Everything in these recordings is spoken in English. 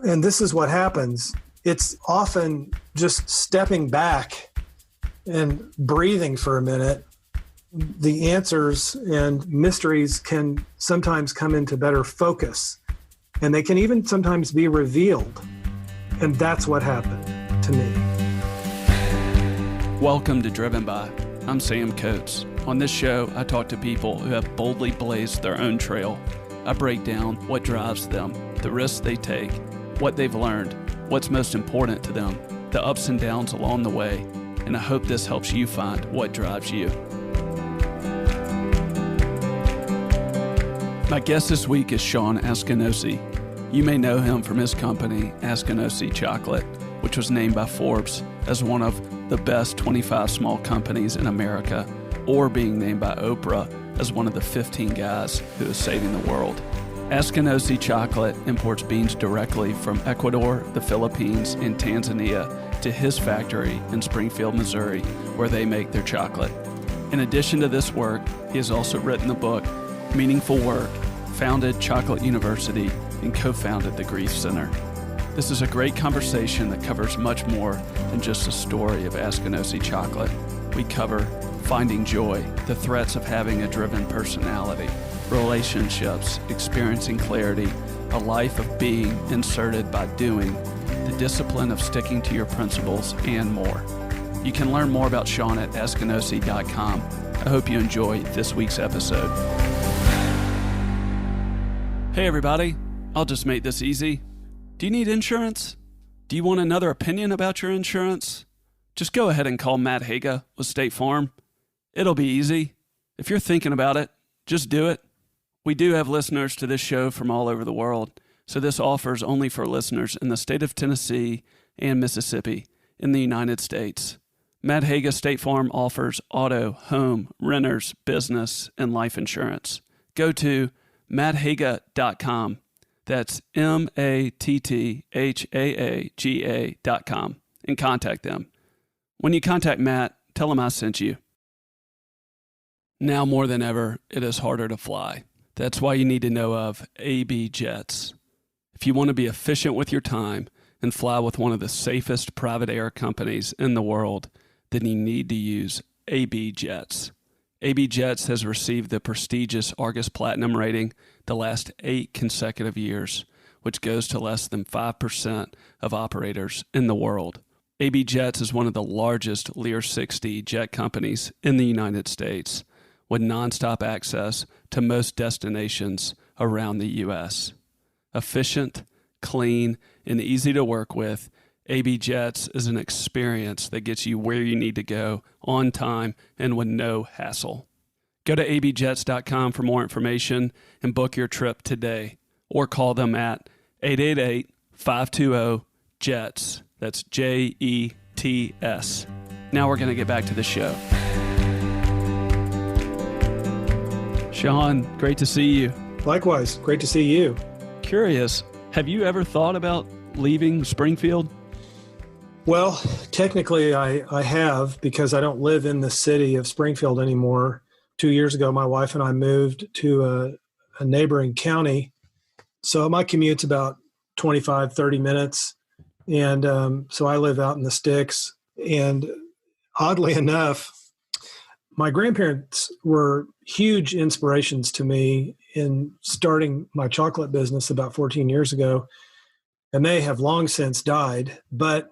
And this is what happens. It's often just stepping back and breathing for a minute. The answers and mysteries can sometimes come into better focus, and they can even sometimes be revealed. And that's what happened to me. Welcome to Driven By. I'm Sam Coates. On this show, I talk to people who have boldly blazed their own trail. I break down what drives them, the risks they take, what they've learned, what's most important to them, the ups and downs along the way, and I hope this helps you find what drives you. My guest this week is Shawn Askinosie. You may know him from his company, Askinosie Chocolate, which was named by Forbes as one of the best 25 small companies in America, or being named by Oprah as one of the 15 guys who is saving the world. Askinosie Chocolate imports beans directly from Ecuador, the Philippines, and Tanzania to his factory in Springfield, Missouri, where they make their chocolate. In addition to this work, he has also written the book Meaningful Work, founded Chocolate University, and co-founded the Grief Center. This is a great conversation that covers much more than just the story of Askinosie Chocolate. We cover finding joy, the threats of having a driven personality, relationships, experiencing clarity, a life of being inserted by doing, the discipline of sticking to your principles, and more. You can learn more about Shawn at askinosie.com. I hope you enjoy this week's episode. Hey everybody, I'll just make this easy. Do you need insurance? Do you want another opinion about your insurance? Just go ahead and call Matt Haga with State Farm. It'll be easy. If you're thinking about it, just do it. We do have listeners to this show from all over the world, so this offer is only for listeners in the state of Tennessee and Mississippi in the United States. Matt Haga State Farm offers auto, home, renters, business, and life insurance. Go to matthaga.com. That's matthaga.com and contact them. When you contact Matt, tell him I sent you. Now more than ever, it is harder to fly. That's why you need to know of AB Jets. If you want to be efficient with your time and fly with one of the safest private air companies in the world, then you need to use AB Jets. AB Jets has received the prestigious Argus Platinum rating the last 8 consecutive years, which goes to less than 5% of operators in the world. AB Jets is one of the largest Lear 60 jet companies in the United States, with nonstop access to most destinations around the U.S. Efficient, clean, and easy to work with, AB Jets is an experience that gets you where you need to go on time and with no hassle. Go to abjets.com for more information and book your trip today, or call them at 888-520-JETS. That's JETS. Now we're going to get back to the show. Shawn, great to see you. Likewise, great to see you. Curious, have you ever thought about leaving Springfield? Well, technically I have, because I don't live in the city of Springfield anymore. 2 years ago, my wife and I moved to a neighboring county. So my commute's about 25, 30 minutes. And so I live out in the sticks. And oddly enough, my grandparents were huge inspirations to me in starting my chocolate business about 14 years ago. And they have long since died, but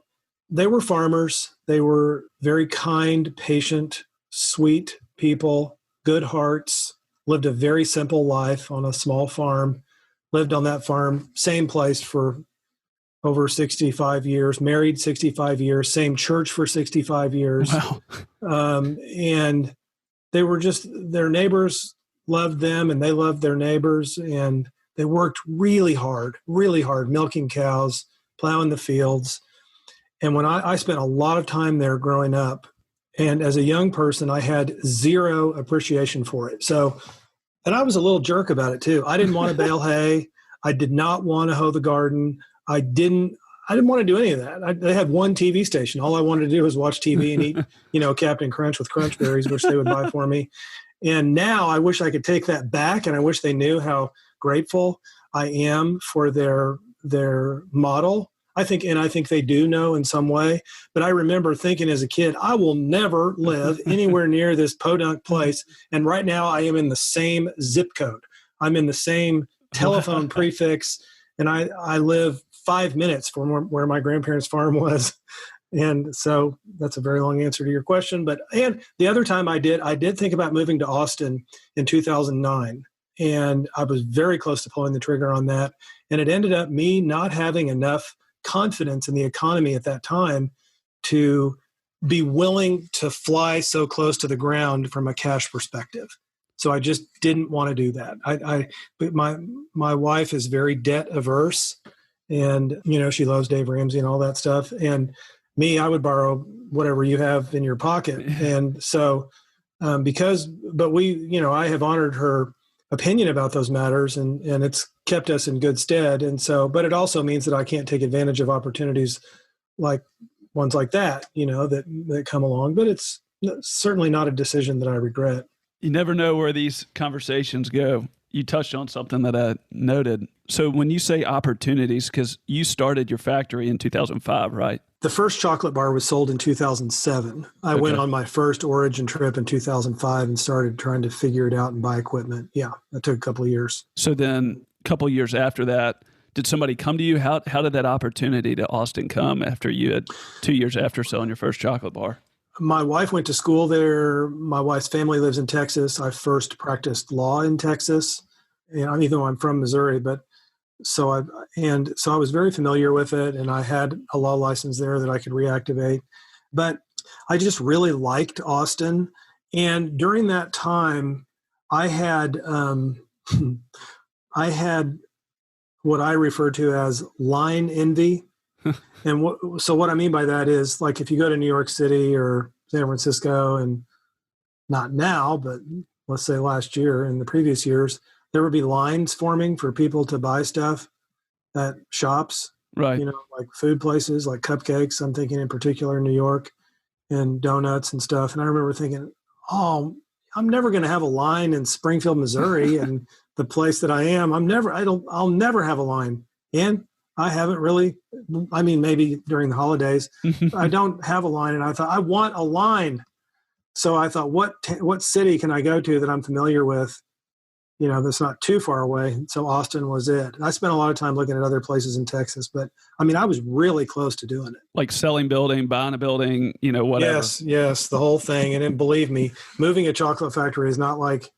they were farmers. They were very kind, patient, sweet people, good hearts, lived a very simple life on a small farm, lived on that farm, same place for over 65 years, married 65 years, same church for 65 years. Wow. And they were just, their neighbors loved them and they loved their neighbors. And they worked really hard, milking cows, plowing the fields. And when I spent a lot of time there growing up, and as a young person, I had zero appreciation for it. So, and I was a little jerk about it too. I didn't want to bale hay. I did not want to hoe the garden. I didn't want to do any of that. They had one TV station. All I wanted to do was watch TV and eat, Captain Crunch with Crunch Berries, which they would buy for me. And now I wish I could take that back, and I wish they knew how grateful I am for their their model. I think they do know in some way. But I remember thinking as a kid, I will never live anywhere near this podunk place. And right now I am in the same zip code. I'm in the same telephone prefix, and I live 5 minutes from where my grandparents' farm was. And so that's a very long answer to your question. And the other time I did think about moving to Austin in 2009. And I was very close to pulling the trigger on that. And it ended up me not having enough confidence in the economy at that time to be willing to fly so close to the ground from a cash perspective. So I just didn't want to do that. But my wife is very debt averse, and she loves Dave Ramsey and all that stuff. And me, I would borrow whatever you have in your pocket. And so I have honored her opinion about those matters, and it's kept us in good stead. And so, but it also means that I can't take advantage of opportunities like ones like that, that come along. But it's certainly not a decision that I regret. You never know where these conversations go. You touched on something that I noted. So when you say opportunities, because you started your factory in 2005, right? The first chocolate bar was sold in 2007. I went on my first Origin trip in 2005 and started trying to figure it out and buy equipment. Yeah, that took a couple of years. So then a couple of years after that, did somebody come to you? How did that opportunity to Austin come after you had 2 years after selling your first chocolate bar? My wife went to school there. My wife's family lives in Texas. I first practiced law in Texas, and even though I'm from Missouri, so I was very familiar with it, and I had a law license there that I could reactivate. But I just really liked Austin, and during that time, I had what I refer to as line envy. And what I mean by that is, like, if you go to New York City or San Francisco, and not now, but let's say last year and the previous years, there would be lines forming for people to buy stuff at shops, right? Like food places, like cupcakes. I'm thinking in particular in New York, and donuts and stuff. And I remember thinking, oh, I'm never going to have a line in Springfield, Missouri, and the place that I am. I'll never have a line. And I haven't really, maybe during the holidays, I don't have a line. And I thought, I want a line. So I thought, what city can I go to that I'm familiar with, that's not too far away? So Austin was it. I spent a lot of time looking at other places in Texas, but I was really close to doing it. Like selling building, buying a building, whatever. Yes, the whole thing. And then believe me, moving a chocolate factory is not like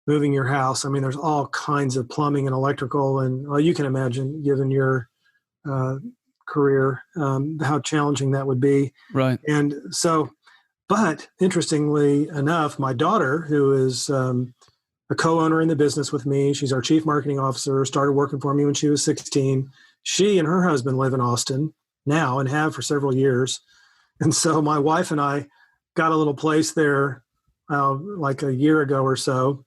moving your house. There's all kinds of plumbing and electrical, and you can imagine, given your career, how challenging that would be. Right. And so, but interestingly enough, my daughter, who is a co-owner in the business with me, she's our chief marketing officer, started working for me when she was 16. She and her husband live in Austin now and have for several years. And so my wife and I got a little place there like a year ago or so.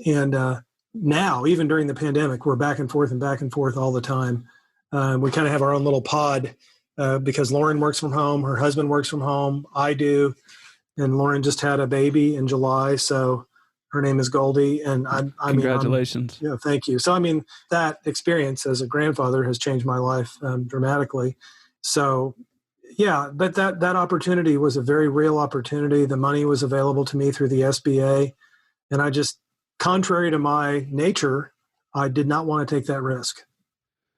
And now, even during the pandemic, we're back and forth all the time. We kind of have our own little pod because Lauren works from home. Her husband works from home. I do. And Lauren just had a baby in July. So her name is Goldie. And Congratulations. Yeah, thank you. So, that experience as a grandfather has changed my life dramatically. So, yeah, but that opportunity was a very real opportunity. The money was available to me through the SBA. And I just, contrary to my nature, I did not want to take that risk.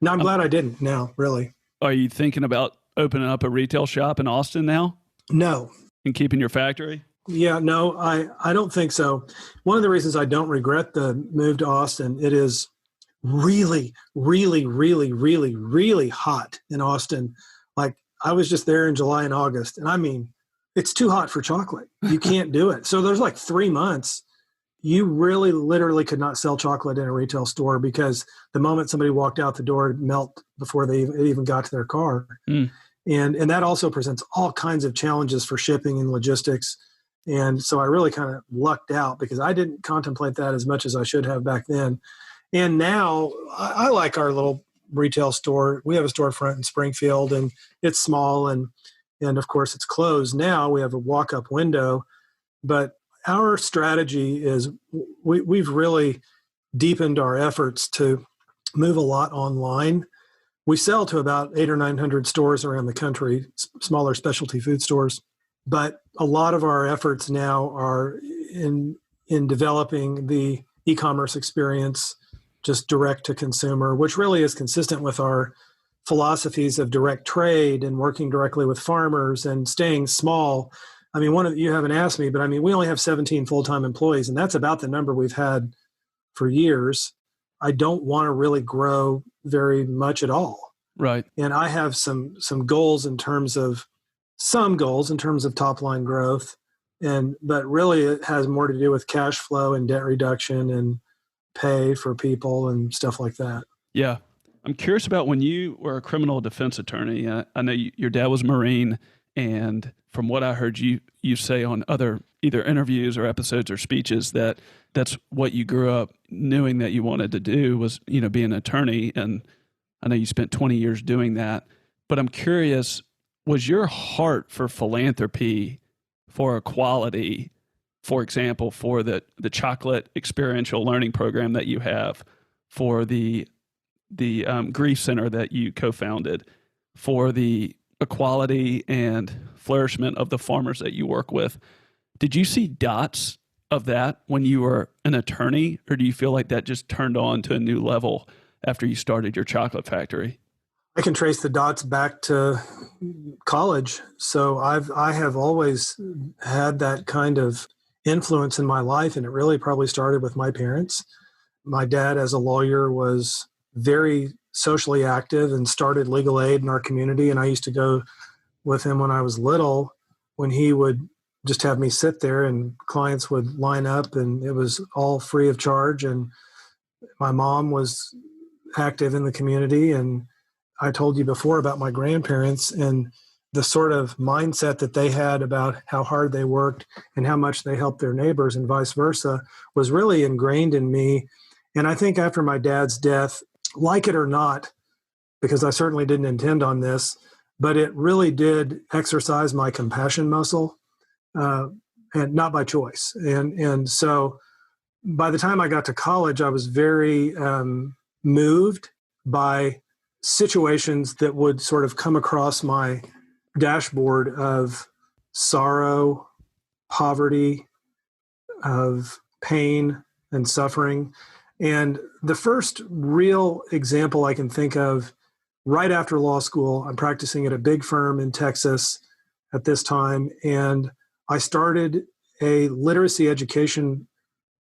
Now, I'm glad I didn't now, really. Are you thinking about opening up a retail shop in Austin now? No. And keeping your factory? Yeah, no, I don't think so. One of the reasons I don't regret the move to Austin, it is really, really, really, really, really hot in Austin. Like, I was just there in July and August, and it's too hot for chocolate. You can't do it. So there's like 3 months you really literally could not sell chocolate in a retail store because the moment somebody walked out the door, it'd melt before it even got to their car. And that also presents all kinds of challenges for shipping and logistics. And so I really kind of lucked out because I didn't contemplate that as much as I should have back then. And now I like our little retail store. We have a storefront in Springfield, and it's small, and of course it's closed now. We have a walk-up window, but our strategy is we've really deepened our efforts to move a lot online. we sell to about 800 or 900 stores around the country, smaller specialty food stores. But a lot of our efforts now are in developing the e-commerce experience, just direct to consumer, which really is consistent with our philosophies of direct trade and working directly with farmers and staying small. I mean, you haven't asked me, but I mean, we only have 17 full-time employees, and that's about the number we've had for years. I don't want to really grow very much at all. Right. And I have some goals in terms of top line growth, but really it has more to do with cash flow and debt reduction and pay for people and stuff like that. Yeah. I'm curious about when you were a criminal defense attorney. I know your dad was a Marine, and from what I heard you say on other either interviews or episodes or speeches, that's what you grew up knowing that you wanted to do was, be an attorney. And I know you spent 20 years doing that, but I'm curious, was your heart for philanthropy, for equality, for example, for the chocolate experiential learning program that you have, for the grief center that you co-founded, for the equality and flourishment of the farmers that you work with, did you see dots of that when you were an attorney, or do you feel like that just turned on to a new level after you started your chocolate factory? I can trace the dots back to college. So I have always had that kind of influence in my life, and it really probably started with my parents. My dad, as a lawyer, was very socially active and started legal aid in our community, and I used to go with him when I was little, when he would just have me sit there and clients would line up, and it was all free of charge. And my mom was active in the community, and I told you before about my grandparents and the sort of mindset that they had about how hard they worked and how much they helped their neighbors and vice versa was really ingrained in me. And I think after my dad's death, like it or not, because I certainly didn't intend on this, but it really did exercise my compassion muscle, and not by choice. And so by the time I got to college, I was very moved by situations that would sort of come across my dashboard of sorrow, poverty, of pain and suffering. And the first real example I can think of right after law school, I'm practicing at a big firm in Texas at this time, and I started a literacy education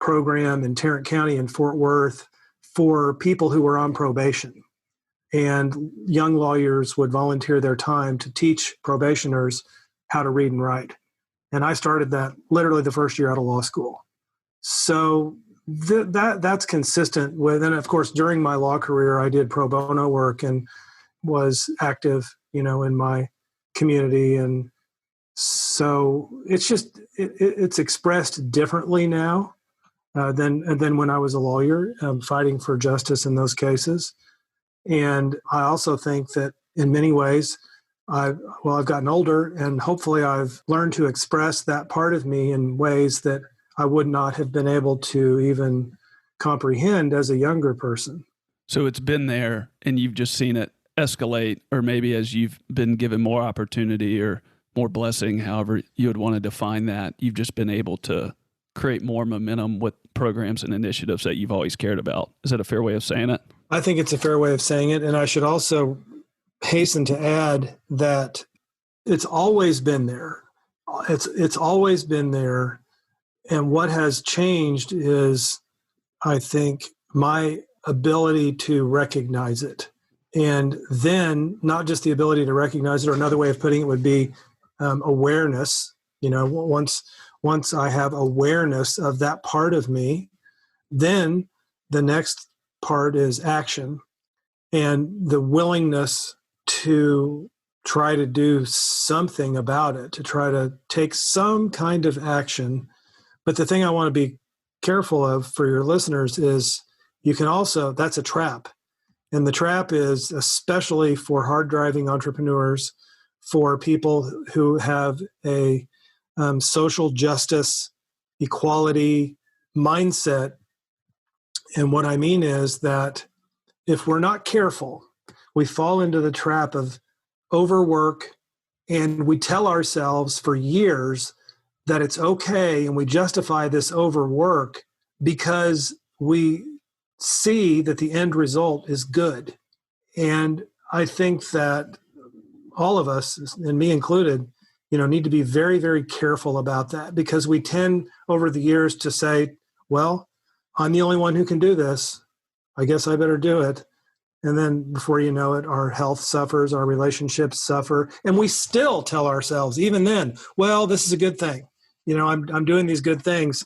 program in Tarrant County in Fort Worth for people who were on probation. And young lawyers would volunteer their time to teach probationers how to read and write. And I started that literally the first year out of law school. So that's consistent with, and of course, during my law career, I did pro bono work and was active, in my community. And so it's just, it's expressed differently now than when I was a lawyer, fighting for justice in those cases. And I also think that in many ways, I've gotten older, and hopefully I've learned to express that part of me in ways that I would not have been able to even comprehend as a younger person. So it's been there, and you've just seen it escalate, or maybe as you've been given more opportunity or more blessing, however you would want to define that, you've just been able to create more momentum with programs and initiatives that you've always cared about. Is that a fair way of saying it? I think it's a fair way of saying it. And I should also hasten to add that it's always been there. It's always been there. And what has changed is, I think, my ability to recognize it. And then not just the ability to recognize it, or another way of putting it would be awareness. Once I have awareness of that part of me, then the next part is action and the willingness to try to do something about it, to try to take some kind of action. But the thing I want to be careful of for your listeners is that's a trap. And the trap is especially for hard driving entrepreneurs, for people who have a social justice, equality mindset. And what I mean is that if we're not careful, we fall into the trap of overwork, and we tell ourselves for years that it's okay, and we justify this overwork because we see that the end result is good. And I think that all of us, and me included, need to be very, very careful about that, because we tend over the years to say, well, I'm the only one who can do this. I guess I better do it. And then before you know it, our health suffers, our relationships suffer. And we still tell ourselves, even then, well, this is a good thing. I'm doing these good things.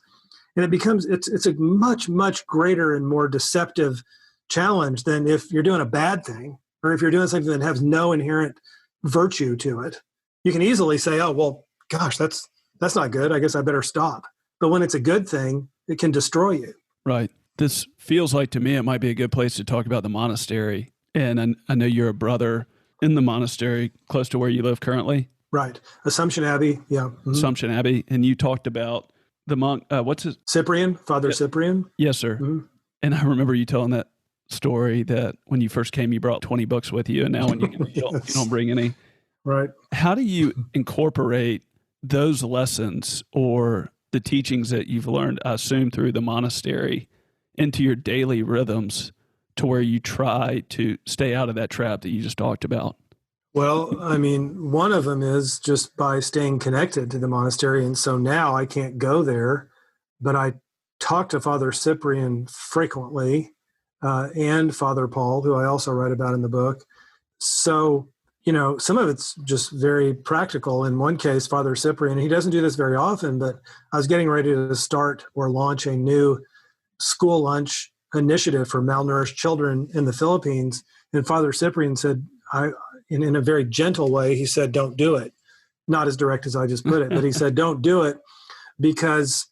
And it's a much, much greater and more deceptive challenge than if you're doing a bad thing, or if you're doing something that has no inherent virtue to it. You can easily say, oh, well, gosh, that's not good. I guess I better stop. But when it's a good thing, it can destroy you. Right. This feels like, to me, it might be a good place to talk about the monastery. And I know you're a brother in the monastery close to where you live currently. Right. Assumption Abbey. Yeah. Mm-hmm. Assumption Abbey. And you talked about the monk, what's his? Cyprian, Father Cyprian. Yes, sir. Mm-hmm. And I remember you telling that story that when you first came, you brought 20 books with you. And now when you you don't bring any. Right. How do you incorporate those lessons or the teachings that you've learned, I assume, through the monastery into your daily rhythms to where you try to stay out of that trap that you just talked about? Well, one of them is just by staying connected to the monastery. And so now I can't go there, but I talk to Father Cyprian frequently, and Father Paul, who I also write about in the book. So, some of it's just very practical. In one case, Father Cyprian, he doesn't do this very often, but I was getting ready to start or launch a new school lunch initiative for malnourished children in the Philippines. And Father Cyprian said, in a very gentle way, he said, don't do it. Not as direct as I just put it, but he said, don't do it, because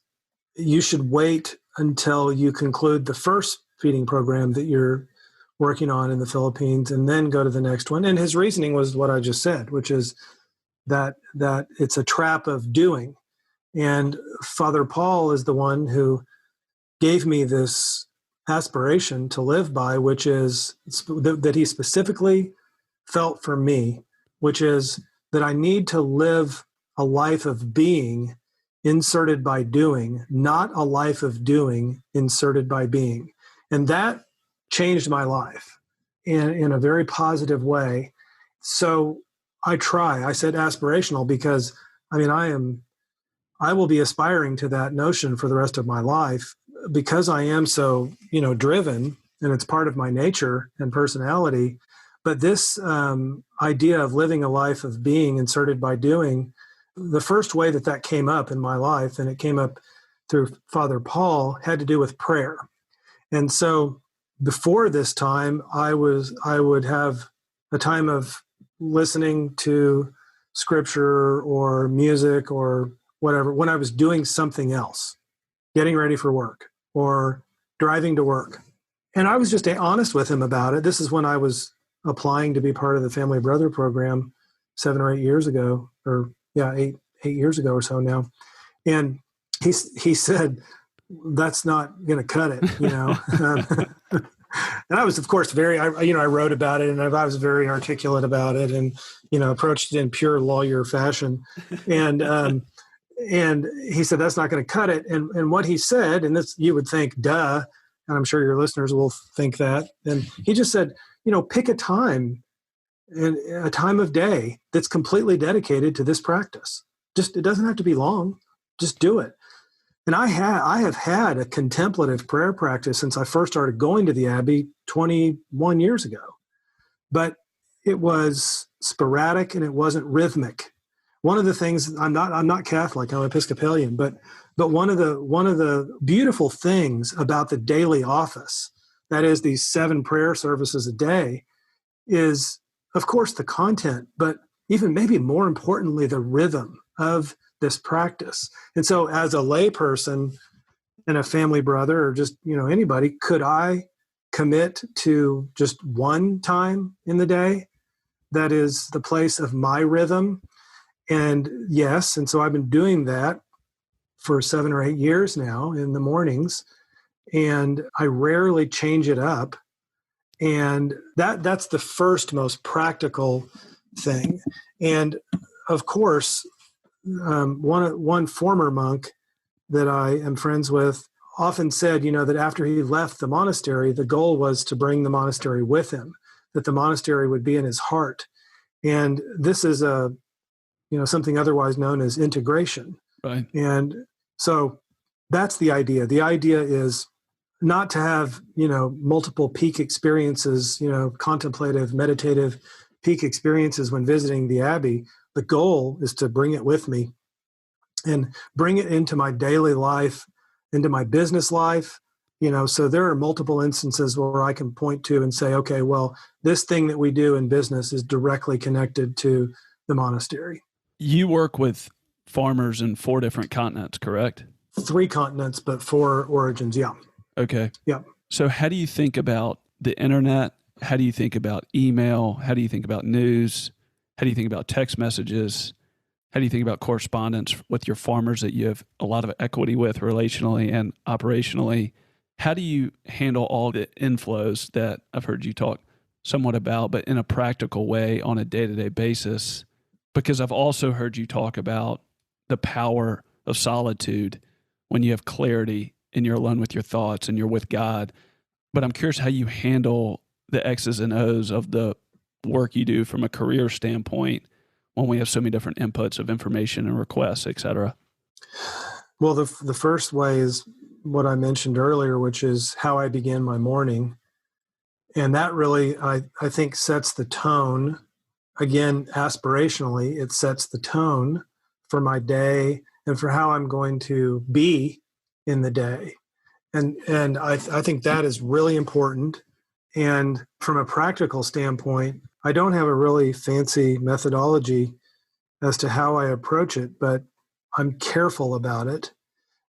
you should wait until you conclude the first feeding program that you're working on in the Philippines and then go to the next one. And his reasoning was what I just said, which is that it's a trap of doing. And Father Paul is the one who gave me this aspiration to live by, which is that he specifically felt for me, which is that I need to live a life of being inserted by doing, not a life of doing inserted by being. And that changed my life in a very positive way. So I said aspirational because I will be aspiring to that notion for the rest of my life, because I am so, driven, and it's part of my nature and personality. But this idea of living a life of being inserted by doing, the first way that came up in my life, and it came up through Father Paul, had to do with prayer. And so before this time, I would have a time of listening to scripture or music or whatever when I was doing something else, getting ready for work or driving to work. And I was just honest with him about it. This is when I was applying to be part of the Family Brother program 7 or 8 years ago, or 8 years ago or so now. And he said, that's not going to cut it, And I was, of course, I wrote about it, and I was very articulate about it, and, approached it in pure lawyer fashion. And he said, that's not going to cut it. And what he said, and this, you would think, duh, and I'm sure your listeners will think that. And he just said, pick a time of day that's completely dedicated to this practice. It doesn't have to be long. Just do it. And I have had a contemplative prayer practice since I first started going to the Abbey 21 years ago. But it was sporadic and it wasn't rhythmic. One of the things, I'm not Catholic, I'm Episcopalian, but one of the beautiful things about the daily office, that is these 7 prayer services a day, is of course the content, but even maybe more importantly, the rhythm of this practice. And so as a lay person and a family brother, or just, anybody, could I commit to just one time in the day that is the place of my rhythm? And yes, and so I've been doing that for 7 or 8 years now in the mornings, and I rarely change it up. And that's the first most practical thing. And of course, one former monk that I am friends with often said, that after he left the monastery, the goal was to bring the monastery with him, that the monastery would be in his heart. And this is something otherwise known as integration. Right. And so that's the idea. The idea is not to have, multiple peak experiences, contemplative, meditative peak experiences when visiting the Abbey. The goal is to bring it with me and bring it into my daily life, into my business life. So there are multiple instances where I can point to and say, okay, well, this thing that we do in business is directly connected to the monastery. You work with farmers in 4 different continents, correct? 3 continents, but 4 origins. Yeah. Okay. Yeah. So how do you think about the internet? How do you think about email? How do you think about news? How do you think about text messages? How do you think about correspondence with your farmers that you have a lot of equity with relationally and operationally? How do you handle all the inflows that I've heard you talk somewhat about, but in a practical way on a day-to-day basis? Because I've also heard you talk about the power of solitude when you have clarity and you're alone with your thoughts and you're with God. But I'm curious how you handle the X's and O's of the work you do from a career standpoint when we have so many different inputs of information and requests, et cetera. Well, the first way is what I mentioned earlier, which is how I begin my morning. And that really, I think, sets the tone. Again, aspirationally, it sets the tone for my day and for how I'm going to be in the day. And I think that is really important. And from a practical standpoint, I don't have a really fancy methodology as to how I approach it, but I'm careful about it.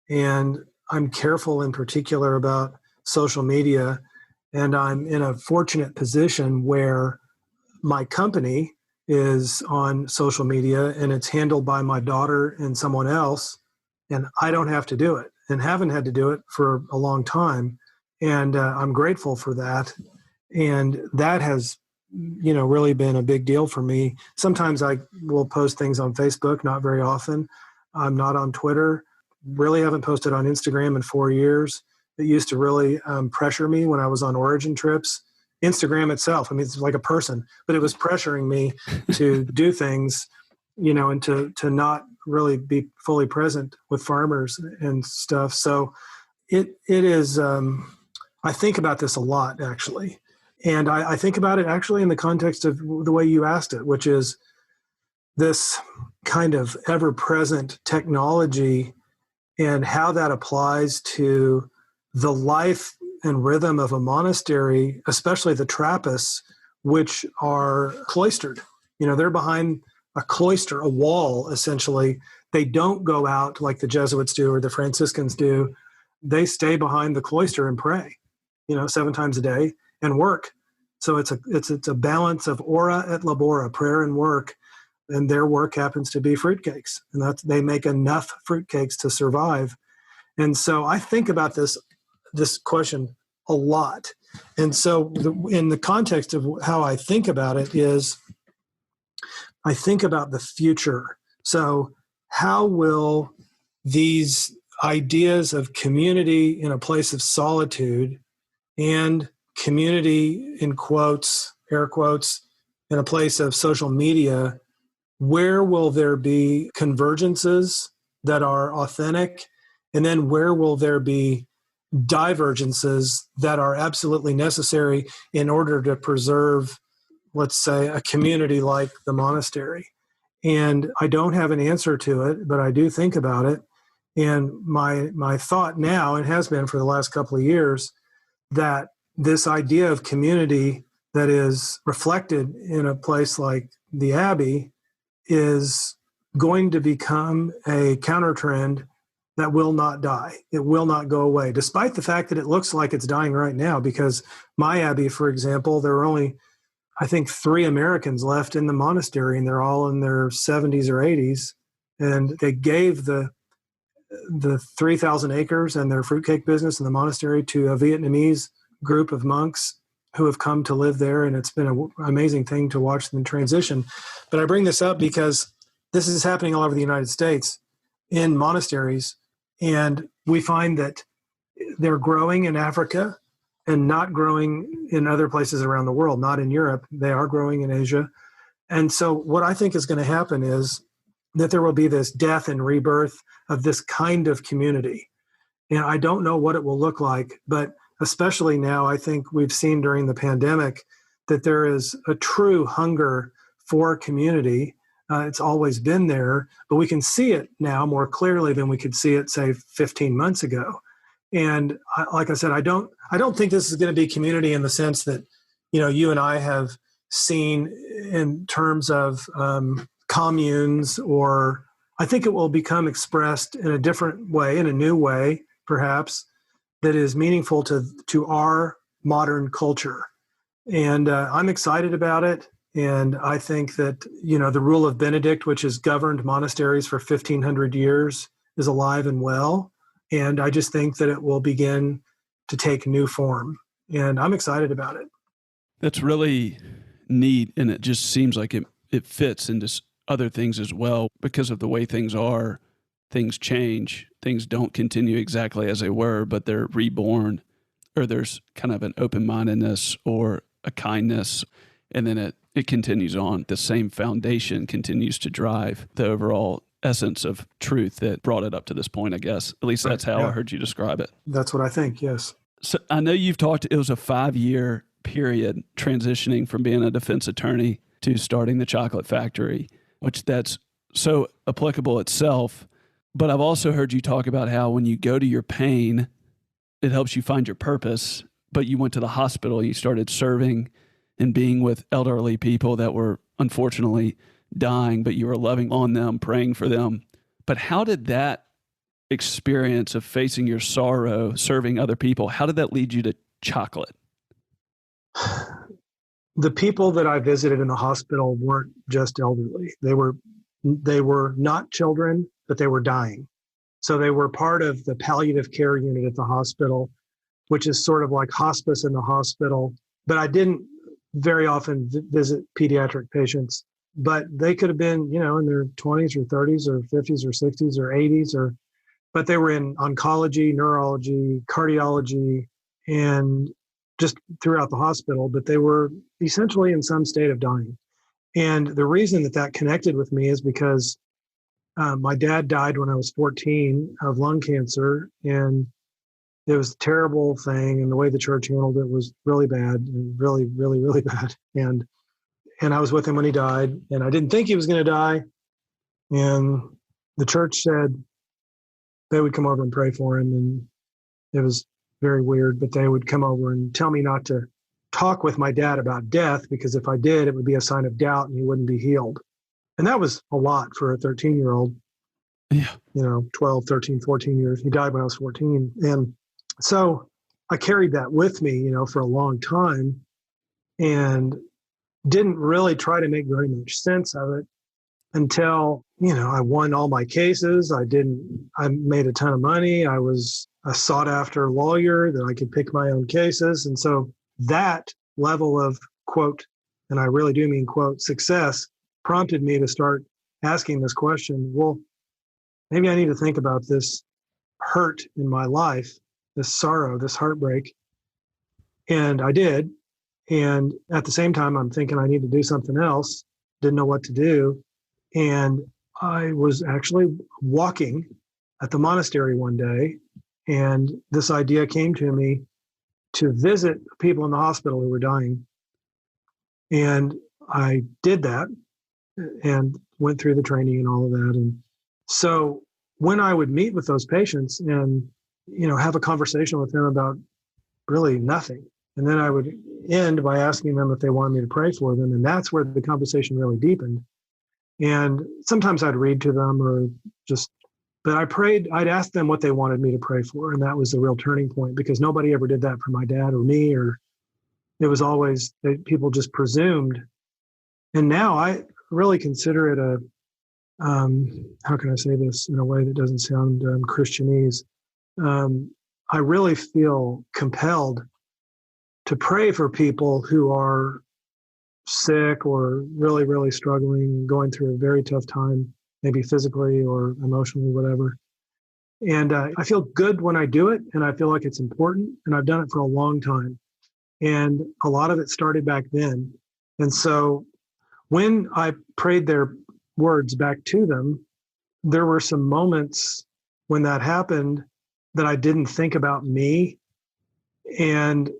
And I'm careful in particular about social media. And I'm in a fortunate position where my company is on social media and it's handled by my daughter and someone else. And I don't have to do it and haven't had to do it for a long time. And I'm grateful for that. And that has, really been a big deal for me. Sometimes I will post things on Facebook, not very often. I'm not on Twitter. Really haven't posted on Instagram in 4 years. It used to really pressure me when I was on origin trips. Instagram itself, it's like a person, but it was pressuring me to do things, and to not really be fully present with farmers and stuff. So it is, I think about this a lot, actually. And I think about it actually in the context of the way you asked it, which is this kind of ever-present technology and how that applies to the life and rhythm of a monastery, especially the Trappists, which are cloistered. They're behind a cloister, a wall, essentially. They don't go out like the Jesuits do or the Franciscans do. They stay behind the cloister and pray, 7 times a day and work. So it's a balance of ora et labora, prayer and work. And their work happens to be fruitcakes. And they make enough fruitcakes to survive. And so I think about this question a lot. And so in the context of how I think about it is I think about the future. So how will these ideas of community in a place of solitude and community in quotes, air quotes, in a place of social media, where will there be convergences that are authentic? And then where will there be divergences that are absolutely necessary in order to preserve, let's say, a community like the monastery? And I don't have an answer to it, but I do think about it. And my thought now, and has been for the last couple of years, that this idea of community that is reflected in a place like the Abbey is going to become a counter trend that will not die. It will not go away, despite the fact that it looks like it's dying right now, because my Abbey, for example, there are only, I think, 3 Americans left in the monastery, and they're all in their 70s or 80s. And they gave the 3,000 acres and their fruitcake business in the monastery to a Vietnamese group of monks who have come to live there, and it's been an amazing thing to watch them transition. But I bring this up because this is happening all over the United States in monasteries, and we find that they're growing in Africa and not growing in other places around the world, not in Europe. They are growing in Asia. And so what I think is going to happen is that there will be this death and rebirth of this kind of community. And I don't know what it will look like, but especially now, I think we've seen during the pandemic that there is a true hunger for community. It's always been there, but we can see it now more clearly than we could see it, say, 15 months ago. And like I said, I don't think this is going to be community in the sense that, you and I have seen in terms of communes, or I think it will become expressed in a different way, in a new way, perhaps, that is meaningful to our modern culture. And I'm excited about it. And I think that, the rule of Benedict, which has governed monasteries for 1,500 years, is alive and well. And I just think that it will begin to take new form. And I'm excited about it. That's really neat. And it just seems like it fits into other things as well. Because of the way things are, things change. Things don't continue exactly as they were, but they're reborn, or there's kind of an open-mindedness or a kindness. And then it continues on. The same foundation continues to drive the overall essence of truth that brought it up to this point, I guess. At least that's how I heard you describe it. That's what I think, yes. So I know you've talked, it was a 5-year period transitioning from being a defense attorney to starting the chocolate factory, which that's so applicable itself. But I've also heard you talk about how when you go to your pain, it helps you find your purpose. But you went to the hospital, you started serving and being with elderly people that were unfortunately dying, but you were loving on them, praying for them. But how did that experience of facing your sorrow, serving other people, how did that lead you to chocolate? The people that I visited in the hospital weren't just elderly. They were not children, but they were dying. So they were part of the palliative care unit at the hospital, which is sort of like hospice in the hospital. But I didn't very often visit pediatric patients, but they could have been, in their 20s or 30s or 50s or 60s or 80s, but they were in oncology, neurology, cardiology, and just throughout the hospital, but they were essentially in some state of dying. And the reason that connected with me is because my dad died when I was 14 of lung cancer, and it was a terrible thing. And the way the church handled it was really bad, and really, really, really bad. And I was with him when he died, and I didn't think he was going to die. And the church said they would come over and pray for him. And it was very weird, but they would come over and tell me not to talk with my dad about death, because if I did, it would be a sign of doubt and he wouldn't be healed. And that was a lot for a 13-year-old, 12, 13, 14 years. He died when I was 14. And so I carried that with me, for a long time, and didn't really try to make very much sense of it until, I won all my cases. I made a ton of money. I was a sought after lawyer that I could pick my own cases. And so that level of, quote, and I really do mean quote, success prompted me to start asking this question. Well, maybe I need to think about this hurt in my life, this sorrow, this heartbreak. And I did. And at the same time, I'm thinking I need to do something else. Didn't know what to do. And I was actually walking at the monastery one day, and this idea came to me to visit people in the hospital who were dying. And I did that and went through the training and all of that. And so when I would meet with those patients and, have a conversation with them about really nothing, and then I would end by asking them if they wanted me to pray for them. And that's where the conversation really deepened. And sometimes I'd read to them but I'd ask them what they wanted me to pray for. And that was the real turning point, because nobody ever did that for my dad or me, or it was always that people just presumed. And now I really consider it how can I say this in a way that doesn't sound Christianese? I really feel compelled to pray for people who are sick or really, really struggling, going through a very tough time, maybe physically or emotionally, whatever. And I feel good when I do it, and I feel like it's important, and I've done it for a long time. And a lot of it started back then. And so when I prayed their words back to them, there were some moments when that happened that I didn't think about me. And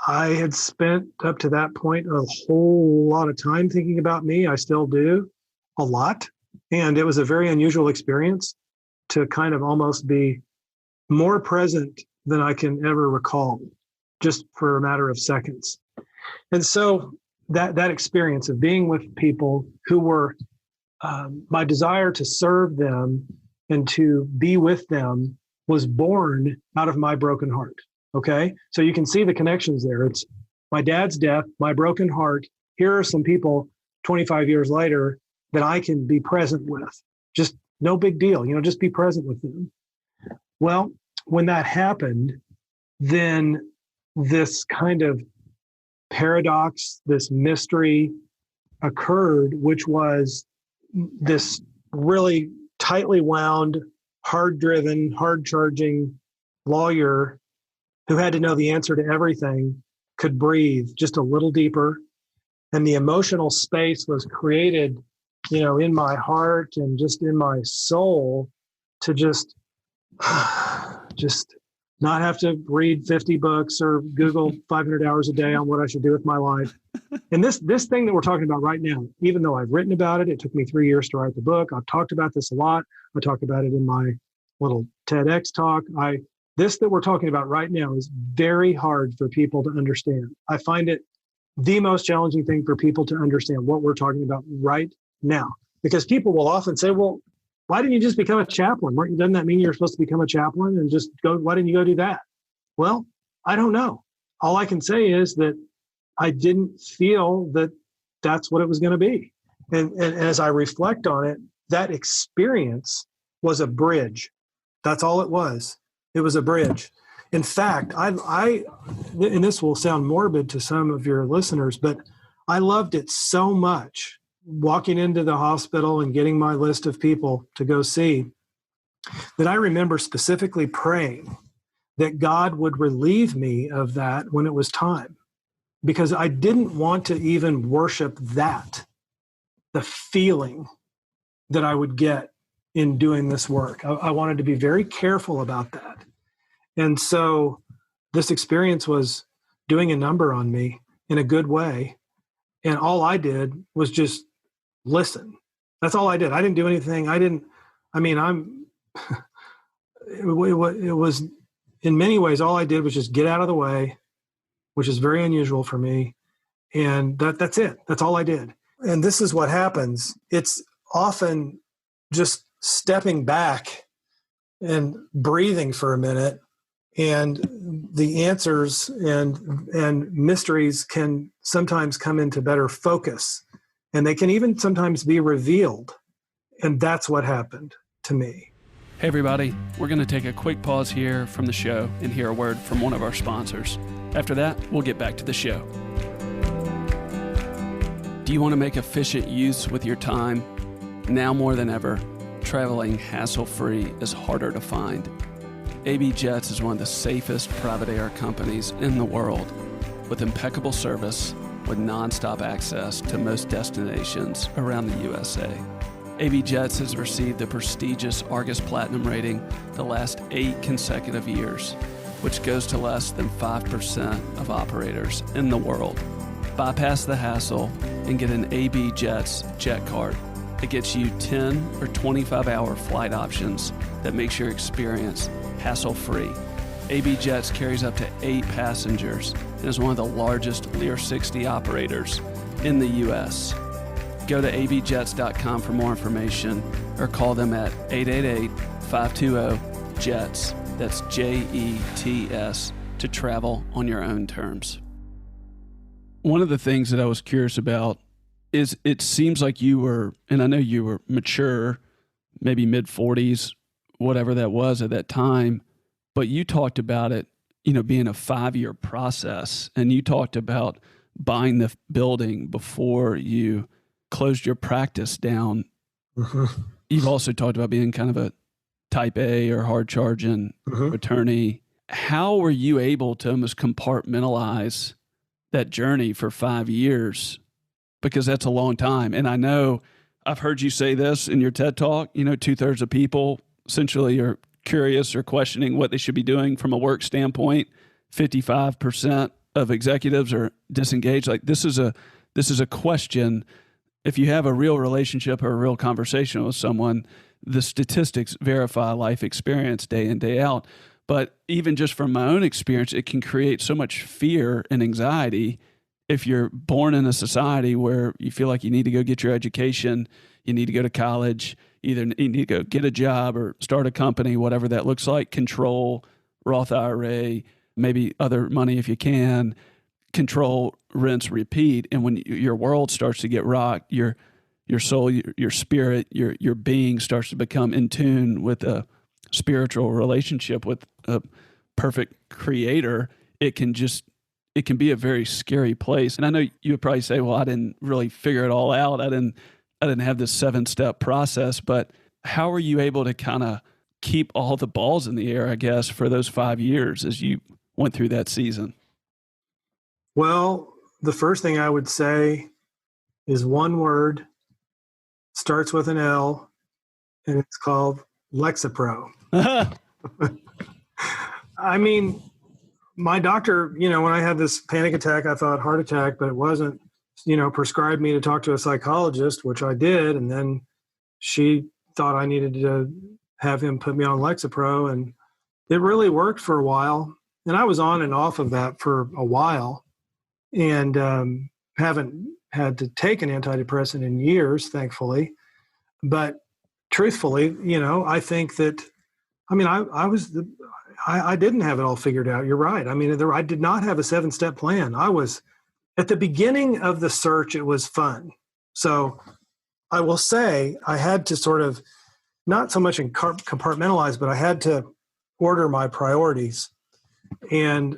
I had spent up to that point a whole lot of time thinking about me. I still do a lot. And it was a very unusual experience to kind of almost be more present than I can ever recall, just for a matter of seconds. And so that experience of being with people who were my desire to serve them and to be with them was born out of my broken heart. Okay. So you can see the connections there. It's my dad's death, my broken heart. Here are some people 25 years later that I can be present with. Just no big deal, just be present with them. Well, when that happened, then this kind of paradox, this mystery occurred, which was this really tightly wound, hard-driven, hard-charging lawyer who had to know the answer to everything could breathe just a little deeper. And the emotional space was created, in my heart and just in my soul to just not have to read 50 books or Google 500 hours a day on what I should do with my life. And this thing that we're talking about right now, even though I've written about it, it took me 3 years to write the book. I've talked about this a lot. I talk about it in my little TEDx talk. This that we're talking about right now is very hard for people to understand. I find it the most challenging thing for people to understand what we're talking about right now, because people will often say, well, why didn't you just become a chaplain? Doesn't that mean you're supposed to become a chaplain and just go? Why didn't you go do that? Well, I don't know. All I can say is that I didn't feel that that's what it was going to be. And as I reflect on it, that experience was a bridge. That's all it was. It was a bridge. In fact, I and this will sound morbid to some of your listeners, but I loved it so much, walking into the hospital and getting my list of people to go see, that I remember specifically praying that God would relieve me of that when it was time, because I didn't want to even worship that, the feeling that I would get in doing this work. I wanted to be very careful about that. And so this experience was doing a number on me in a good way. And all I did was just listen. That's all I did. I didn't do anything. It was in many ways, all I did was just get out of the way, which is very unusual for me. And that's it. That's all I did. And this is what happens. It's often just stepping back and breathing for a minute, and the answers and mysteries can sometimes come into better focus, and they can even sometimes be revealed. And that's what happened to me. Hey everybody, we're going to take a quick pause here from the show and hear a word from one of our sponsors. After that, we'll get back to the show. Do you want to make efficient use with your time? Now more than ever, traveling hassle-free is harder to find. AB Jets is one of the safest private air companies in the world, with impeccable service, with nonstop access to most destinations around the USA. AB Jets has received the prestigious Argus Platinum rating the last 8 consecutive years, which goes to less than 5% of operators in the world. Bypass the hassle and get an AB Jets jet card. It gets you 10 or 25-hour flight options that makes your experience hassle-free. AB Jets carries up to 8 passengers and is one of the largest Lear 60 operators in the U.S. Go to abjets.com for more information or call them at 888-520-JETS. That's JETS to travel on your own terms. One of the things that I was curious about is it seems like you were, and I know you were mature, maybe mid-40s, whatever that was at that time, but you talked about it, being a 5-year process. And you talked about buying the building before you closed your practice down. Mm-hmm. You've also talked about being kind of a type A or hard charging attorney. How were you able to almost compartmentalize that journey for 5 years? Because that's a long time. And I know I've heard you say this in your TED Talk, 2/3 of people essentially are curious or questioning what they should be doing from a work standpoint. 55% of executives are disengaged. Like this is a question. If you have a real relationship or a real conversation with someone, the statistics verify life experience day in, day out. But even just from my own experience, it can create so much fear and anxiety if you're born in a society where you feel like you need to go get your education, you need to go to college, either you need to go get a job or start a company, whatever that looks like, control, Roth IRA, maybe other money if you can, control, rinse, repeat. And when your world starts to get rocked, your soul, your spirit, your being starts to become in tune with a spiritual relationship with a perfect creator, it can be a very scary place. And I know you would probably say, well, I didn't really figure it all out. I didn't have this 7-step process, but how were you able to kind of keep all the balls in the air, I guess, for those 5 years as you went through that season? Well, the first thing I would say is one word, starts with an L, and it's called Lexapro. I mean, my doctor, when I had this panic attack, I thought heart attack, but it wasn't, prescribed me to talk to a psychologist, which I did. And then she thought I needed to have him put me on Lexapro. And it really worked for a while. And I was on and off of that for a while and haven't had to take an antidepressant in years, thankfully. But truthfully, I think that, I didn't have it all figured out. You're right. I mean, I did not have a 7-step plan. I was at the beginning of the search. It was fun. So I will say I had to sort of not so much compartmentalize, but I had to order my priorities. And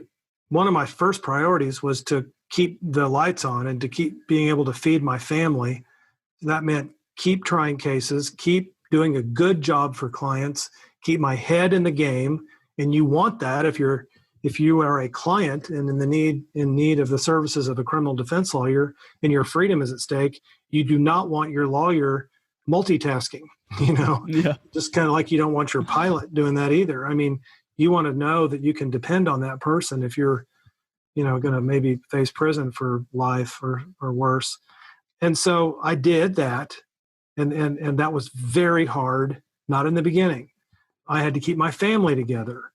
one of my first priorities was to keep the lights on and to keep being able to feed my family. That meant keep trying cases, keep doing a good job for clients, keep my head in the game. And you want that if you are a client and in need of the services of a criminal defense lawyer and your freedom is at stake, you do not want your lawyer multitasking, Yeah. Just kind of like you don't want your pilot doing that either. I mean, you want to know that you can depend on that person if you're, going to maybe face prison for life or worse. And so I did that. And that was very hard, not in the beginning. I had to keep my family together.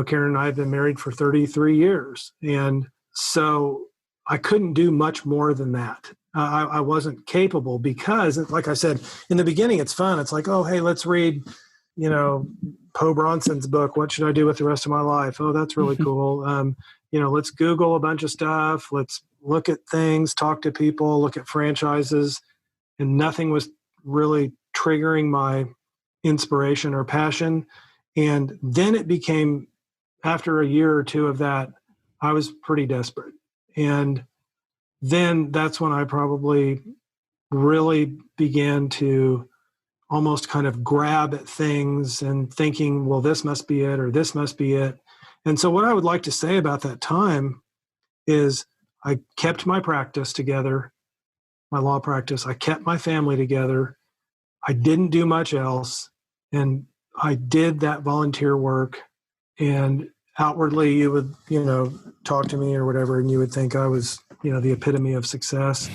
Karen and I have been married for 33 years. And so I couldn't do much more than that. I wasn't capable because, like I said, in the beginning, it's fun. It's like, oh, hey, let's read, Poe Bronson's book. What should I do with the rest of my life? Oh, that's really cool. Let's Google a bunch of stuff. Let's look at things, talk to people, look at franchises. And nothing was really triggering my inspiration or passion. And then it became, after a year or two of that, I was pretty desperate. And then that's when I probably really began to almost kind of grab at things and thinking, well, this must be it or this must be it. And so what I would like to say about that time is I kept my practice together, my law practice. I kept my family together. I didn't do much else. And I did that volunteer work. And outwardly, you would, talk to me or whatever, and you would think I was, the epitome of success.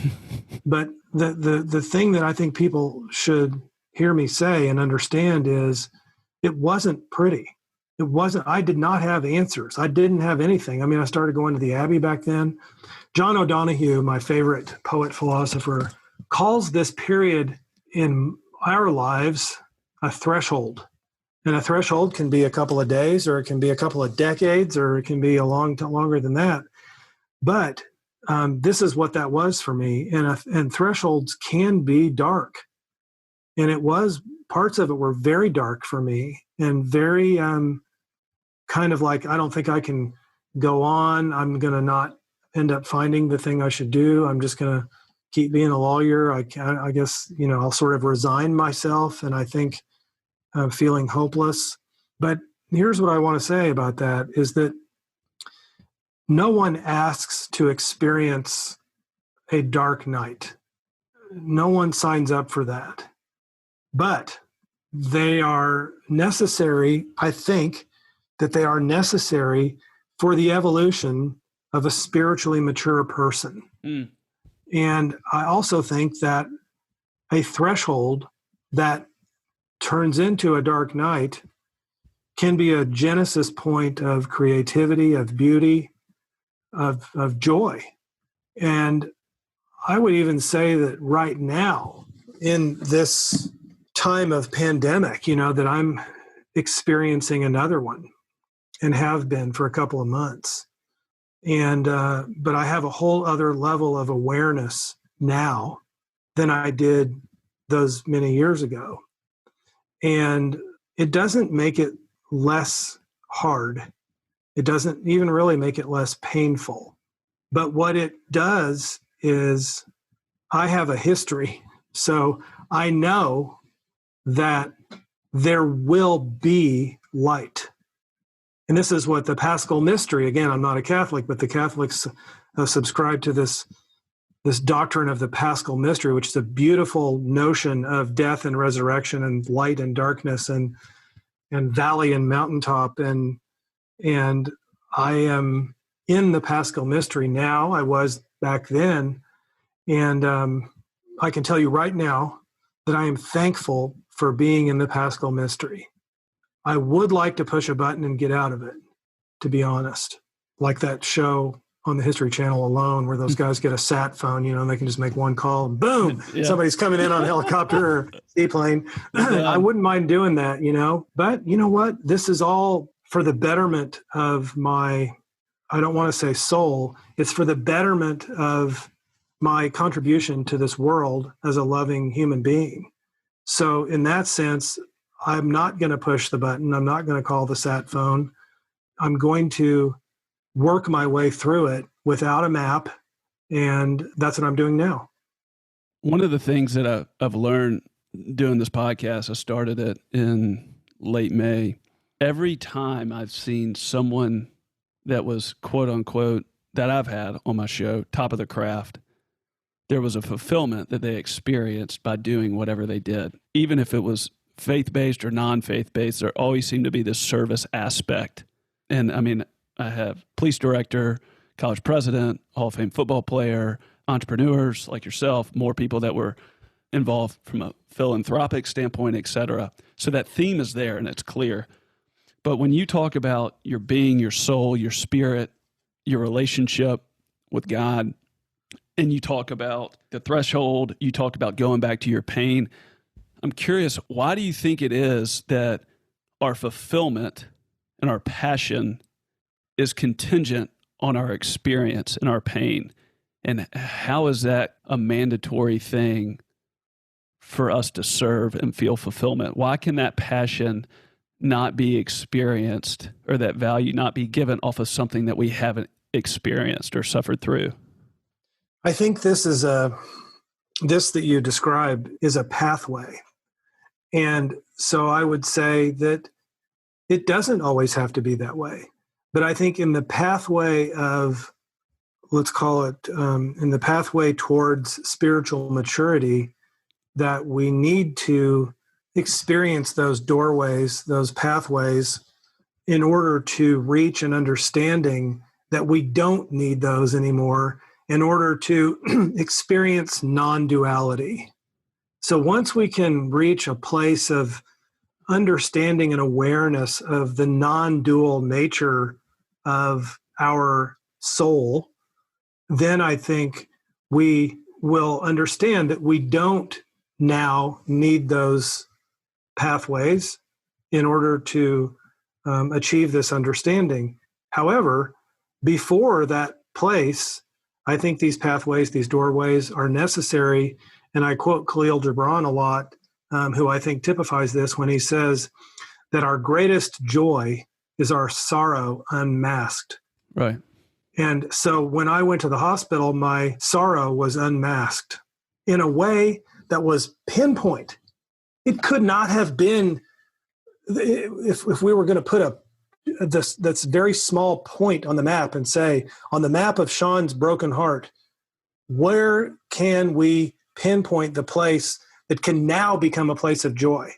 But the thing that I think people should hear me say and understand is it wasn't pretty. It wasn't, I did not have answers. I didn't have anything. I mean, I started going to the Abbey back then. John O'Donohue, my favorite poet philosopher, calls this period in our lives a threshold. And a threshold can be a couple of days, or it can be a couple of decades, or it can be a longer than that. But this is what that was for me. And thresholds can be dark. And parts of it were very dark for me and very kind of like, I don't think I can go on. I'm going to not end up finding the thing I should do. I'm just going to keep being a lawyer. I guess, I'll sort of resign myself, and I think I'm feeling hopeless. But here's what I want to say about that is that no one asks to experience a dark night. No one signs up for that. But they are necessary. I think that they are necessary for the evolution of a spiritually mature person. And I also think that a threshold that turns into a dark night can be a genesis point of creativity, of beauty, of joy. And I would even say that right now, in this time of pandemic, that I'm experiencing another one and have been for a couple of months. And but I have a whole other level of awareness now than I did those many years ago. And it doesn't make it less hard. It doesn't even really make it less painful. But what it does is I have a history. So I know that there will be light. And this is what the Paschal Mystery, again, I'm not a Catholic, but the Catholics subscribe to this doctrine of the Paschal Mystery, which is a beautiful notion of death and resurrection and light and darkness and valley and mountaintop. And I am in the Paschal Mystery now. I was back then. And I can tell you right now that I am thankful for being in the Paschal Mystery. I would like to push a button and get out of it, to be honest. Like that show on the History Channel Alone, where those guys get a sat phone, and they can just make one call and boom, somebody's coming in on a helicopter or seaplane. I wouldn't mind doing that, But you know what? This is all for the betterment of my, I don't want to say soul. It's for the betterment of my contribution to this world as a loving human being. So in that sense, I'm not going to push the button. I'm not going to call the sat phone. I'm going to work my way through it without a map. And that's what I'm doing now. One of the things that I've learned doing this podcast, I started it in late May. Every time I've seen someone that was quote unquote, that I've had on my show, top of the craft, there was a fulfillment that they experienced by doing whatever they did. Even if it was faith-based or non-faith-based, there always seemed to be this service aspect. And I mean, I have police director, college president, Hall of Fame football player, entrepreneurs like yourself, more people that were involved from a philanthropic standpoint, et cetera. So that theme is there and it's clear. But when you talk about your being, your soul, your spirit, your relationship with God, and you talk about the threshold, you talk about going back to your pain, I'm curious, why do you think it is that our fulfillment and our passion is contingent on our experience and our pain? And how is that a mandatory thing for us to serve and feel fulfillment? Why can that passion not be experienced, or that value not be given off of something that we haven't experienced or suffered through? I think this that you described is a pathway. And so I would say that it doesn't always have to be that way. But I think in the pathway of, let's call it, in the pathway towards spiritual maturity, that we need to experience those doorways, those pathways, in order to reach an understanding that we don't need those anymore, in order to experience non-duality. So once we can reach a place of understanding and awareness of the non-dual nature of our soul, then I think we will understand that we don't now need those pathways in order to achieve this understanding. However, before that place, I think these pathways, these doorways are necessary. And I quote Khalil Gibran a lot, who I think typifies this when he says that our greatest joy is our sorrow unmasked. Right. And so when I went to the hospital, my sorrow was unmasked in a way that was pinpoint. It could not have been, if we were going to put this very small point on the map and say, on the map of Shawn's broken heart, where can we pinpoint the place that can now become a place of joy,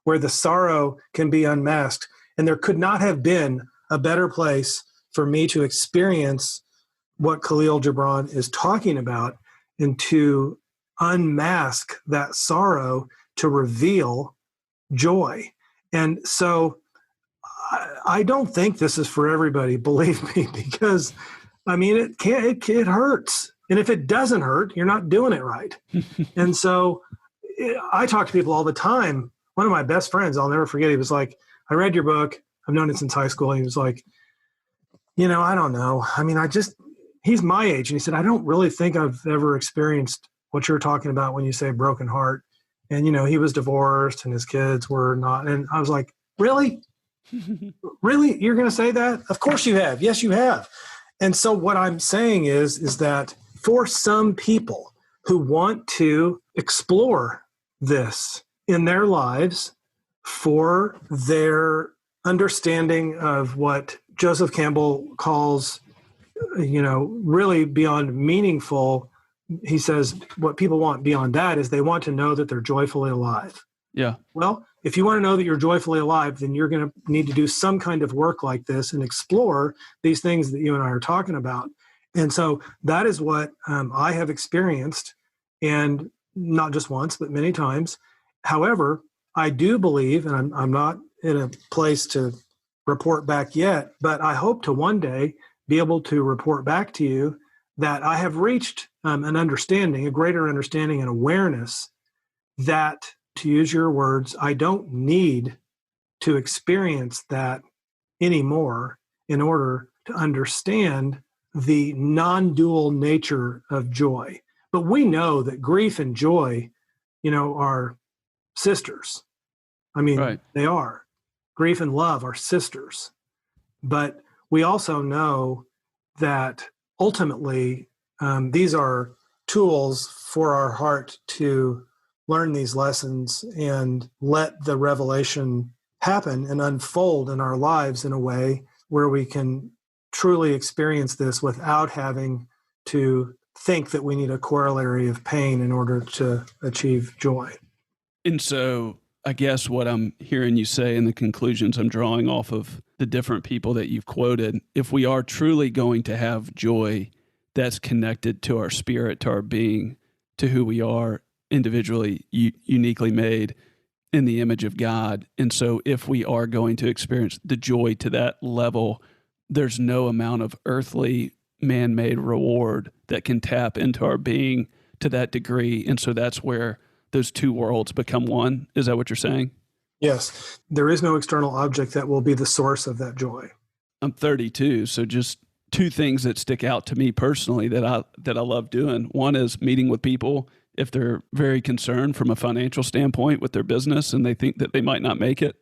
where the sorrow can be unmasked? And there could not have been a better place for me to experience what Khalil Gibran is talking about and to unmask that sorrow to reveal joy. And so I don't think this is for everybody, believe me, because I mean, it hurts. And if it doesn't hurt, you're not doing it right. And so I talk to people all the time. One of my best friends, I'll never forget, he was like, I read your book. I've known it since high school. And he was like, I don't know. I mean, he's my age. And he said, I don't really think I've ever experienced what you're talking about when you say broken heart. And, he was divorced and his kids were not. And I was like, really? Really? You're going to say that? Of course you have. Yes, you have. And so what I'm saying is that for some people who want to explore this in their lives for their understanding of what Joseph Campbell calls, really beyond meaningful, he says what people want beyond that is they want to know that they're joyfully alive. Yeah. Well, if you want to know that you're joyfully alive, then you're going to need to do some kind of work like this and explore these things that you and I are talking about. And so that is what I have experienced, and not just once, but many times. However, I do believe, and I'm not in a place to report back yet, but I hope to one day be able to report back to you that I have reached an understanding, a greater understanding and awareness that, to use your words, I don't need to experience that anymore in order to understand the non-dual nature of joy. But we know that grief and joy, are sisters. I mean, Right. They are. Grief and love are sisters. But we also know that ultimately these are tools for our heart to learn these lessons and let the revelation happen and unfold in our lives in a way where we can truly experience this without having to think that we need a corollary of pain in order to achieve joy. And so I guess what I'm hearing you say in the conclusions I'm drawing off of the different people that you've quoted, if we are truly going to have joy that's connected to our spirit, to our being, to who we are individually, uniquely made in the image of God. And so if we are going to experience the joy to that level, there's no amount of earthly man-made reward that can tap into our being to that degree. And so that's where those two worlds become one. Is that what you're saying? Yes. There is no external object that will be the source of that joy. I'm 32, so just two things that stick out to me personally that I love doing. One is meeting with people if they're very concerned from a financial standpoint with their business and they think that they might not make it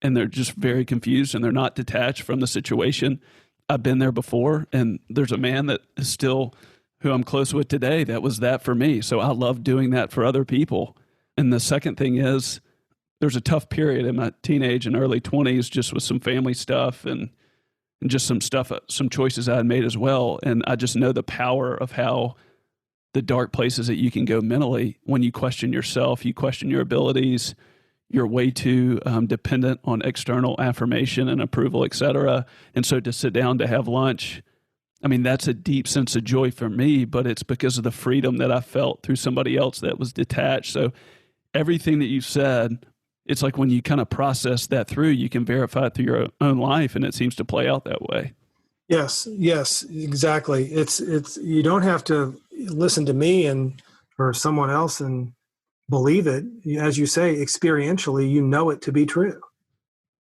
and they're just very confused and they're not detached from the situation. I've been there before, and there's a man that is still who I'm close with today that was that for me. So I love doing that for other people. And the second thing is there's a tough period in my teenage and early 20s just with some family stuff and just some stuff, some choices I had made as well. And I just know the power of how the dark places that you can go mentally when you question yourself, you question your abilities, you're way too dependent on external affirmation and approval, et cetera. And so to sit down to have lunch, I mean, that's a deep sense of joy for me, but it's because of the freedom that I felt through somebody else that was detached. So everything that you said, it's like when you kind of process that through, you can verify it through your own life, and it seems to play out that way. Yes, exactly. It's you don't have to listen to me or someone else and believe it. As you say, experientially, you know it to be true.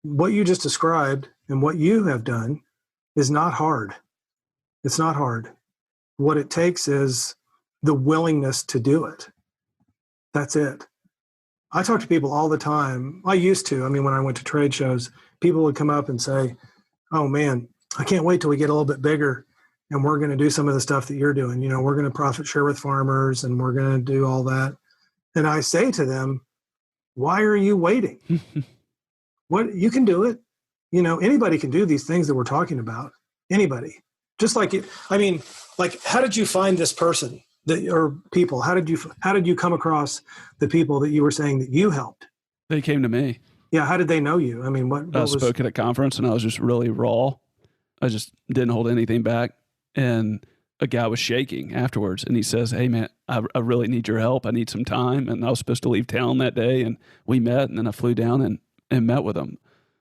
What you just described and what you have done is not hard. It's not hard. What it takes is the willingness to do it. That's it. I talk to people all the time. I used to. I mean, when I went to trade shows, people would come up and say, "Oh man, I can't wait till we get a little bit bigger and we're going to do some of the stuff that you're doing. We're going to profit share with farmers and we're going to do all that. And I say to them, why are you waiting? What, you can do it. Anybody can do these things that we're talking about. Anybody. Just like it. I mean, like, how did you find this person or people? How did you come across the people that you were saying that you helped? They came to me. Yeah. How did they know you? I mean, I spoke at a conference and I was just really raw. I just didn't hold anything back. And a guy was shaking afterwards and he says, hey man, I really need your help. I need some time. And I was supposed to leave town that day and we met, and then I flew down and met with him.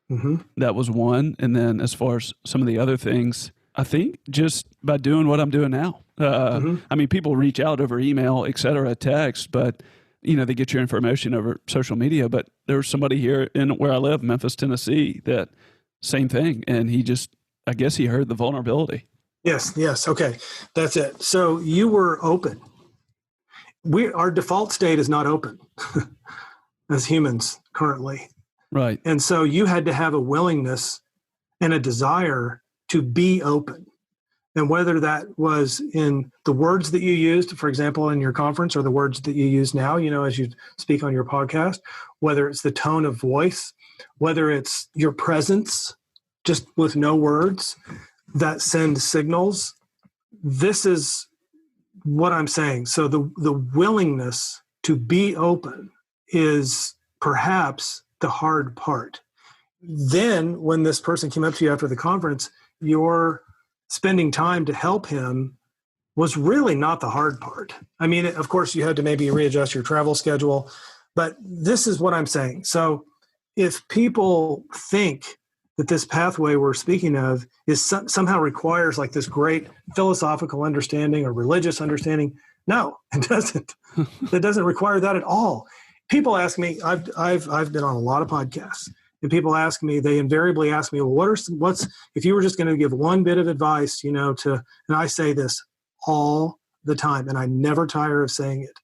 Mm-hmm. That was one. And then as far as some of the other things, I think just by doing what I'm doing now, I mean, people reach out over email, et cetera, text, but they get your information over social media. But there was somebody here in where I live, Memphis, Tennessee, that same thing. And I guess he heard the vulnerability. Yes. Okay. That's it. So you were open. Our default state is not open as humans currently. Right. And so you had to have a willingness and a desire to be open. And whether that was in the words that you used, for example, in your conference, or the words that you use now, as you speak on your podcast, whether it's the tone of voice, whether it's your presence, just with no words that send signals. This is what I'm saying. So the willingness to be open is perhaps the hard part. Then when this person came up to you after the conference, your spending time to help him was really not the hard part. I mean, of course, you had to maybe readjust your travel schedule, but this is what I'm saying. So if people think that this pathway we're speaking of is somehow requires like this great philosophical understanding or religious understanding, no, it doesn't. It doesn't require that at all. People ask me, I've been on a lot of podcasts, and people ask me, they invariably ask me, well, what's if you were just going to give one bit of advice, and I say this all the time, and I never tire of saying it.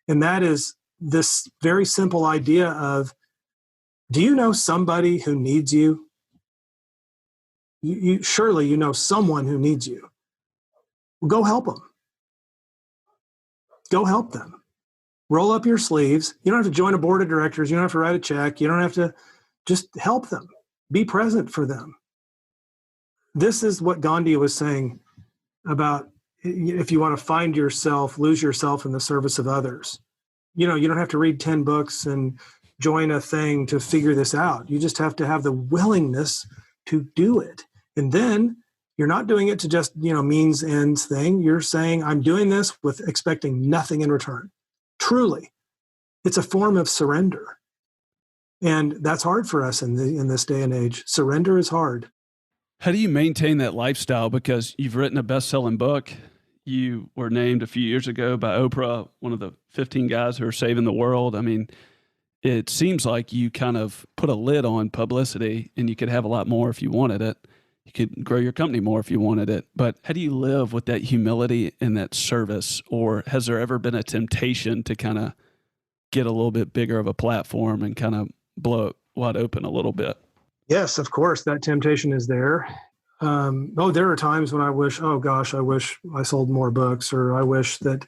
And that is this very simple idea of, do you know somebody who needs you? You surely you know someone who needs you. Well, go help them. Go help them. Roll up your sleeves. You don't have to join a board of directors. You don't have to write a check. You don't have to, just help them. Be present for them. This is what Gandhi was saying about if you want to find yourself, lose yourself in the service of others. You don't have to read 10 books and join a thing to figure this out. You just have to have the willingness to do it. And then you're not doing it to just, means ends thing. You're saying, I'm doing this with expecting nothing in return. Truly, it's a form of surrender. And that's hard for us in this day and age. Surrender is hard. How do you maintain that lifestyle? Because you've written a best-selling book. You were named a few years ago by Oprah, one of the 15 guys who are saving the world. I mean, it seems like you kind of put a lid on publicity, and you could have a lot more if you wanted it. You could grow your company more if you wanted it. But how do you live with that humility and that service? Or has there ever been a temptation to kind of get a little bit bigger of a platform and kind of blow it wide open a little bit? Yes, of course, that temptation is there. There are times when I wish I sold more books, or I wish that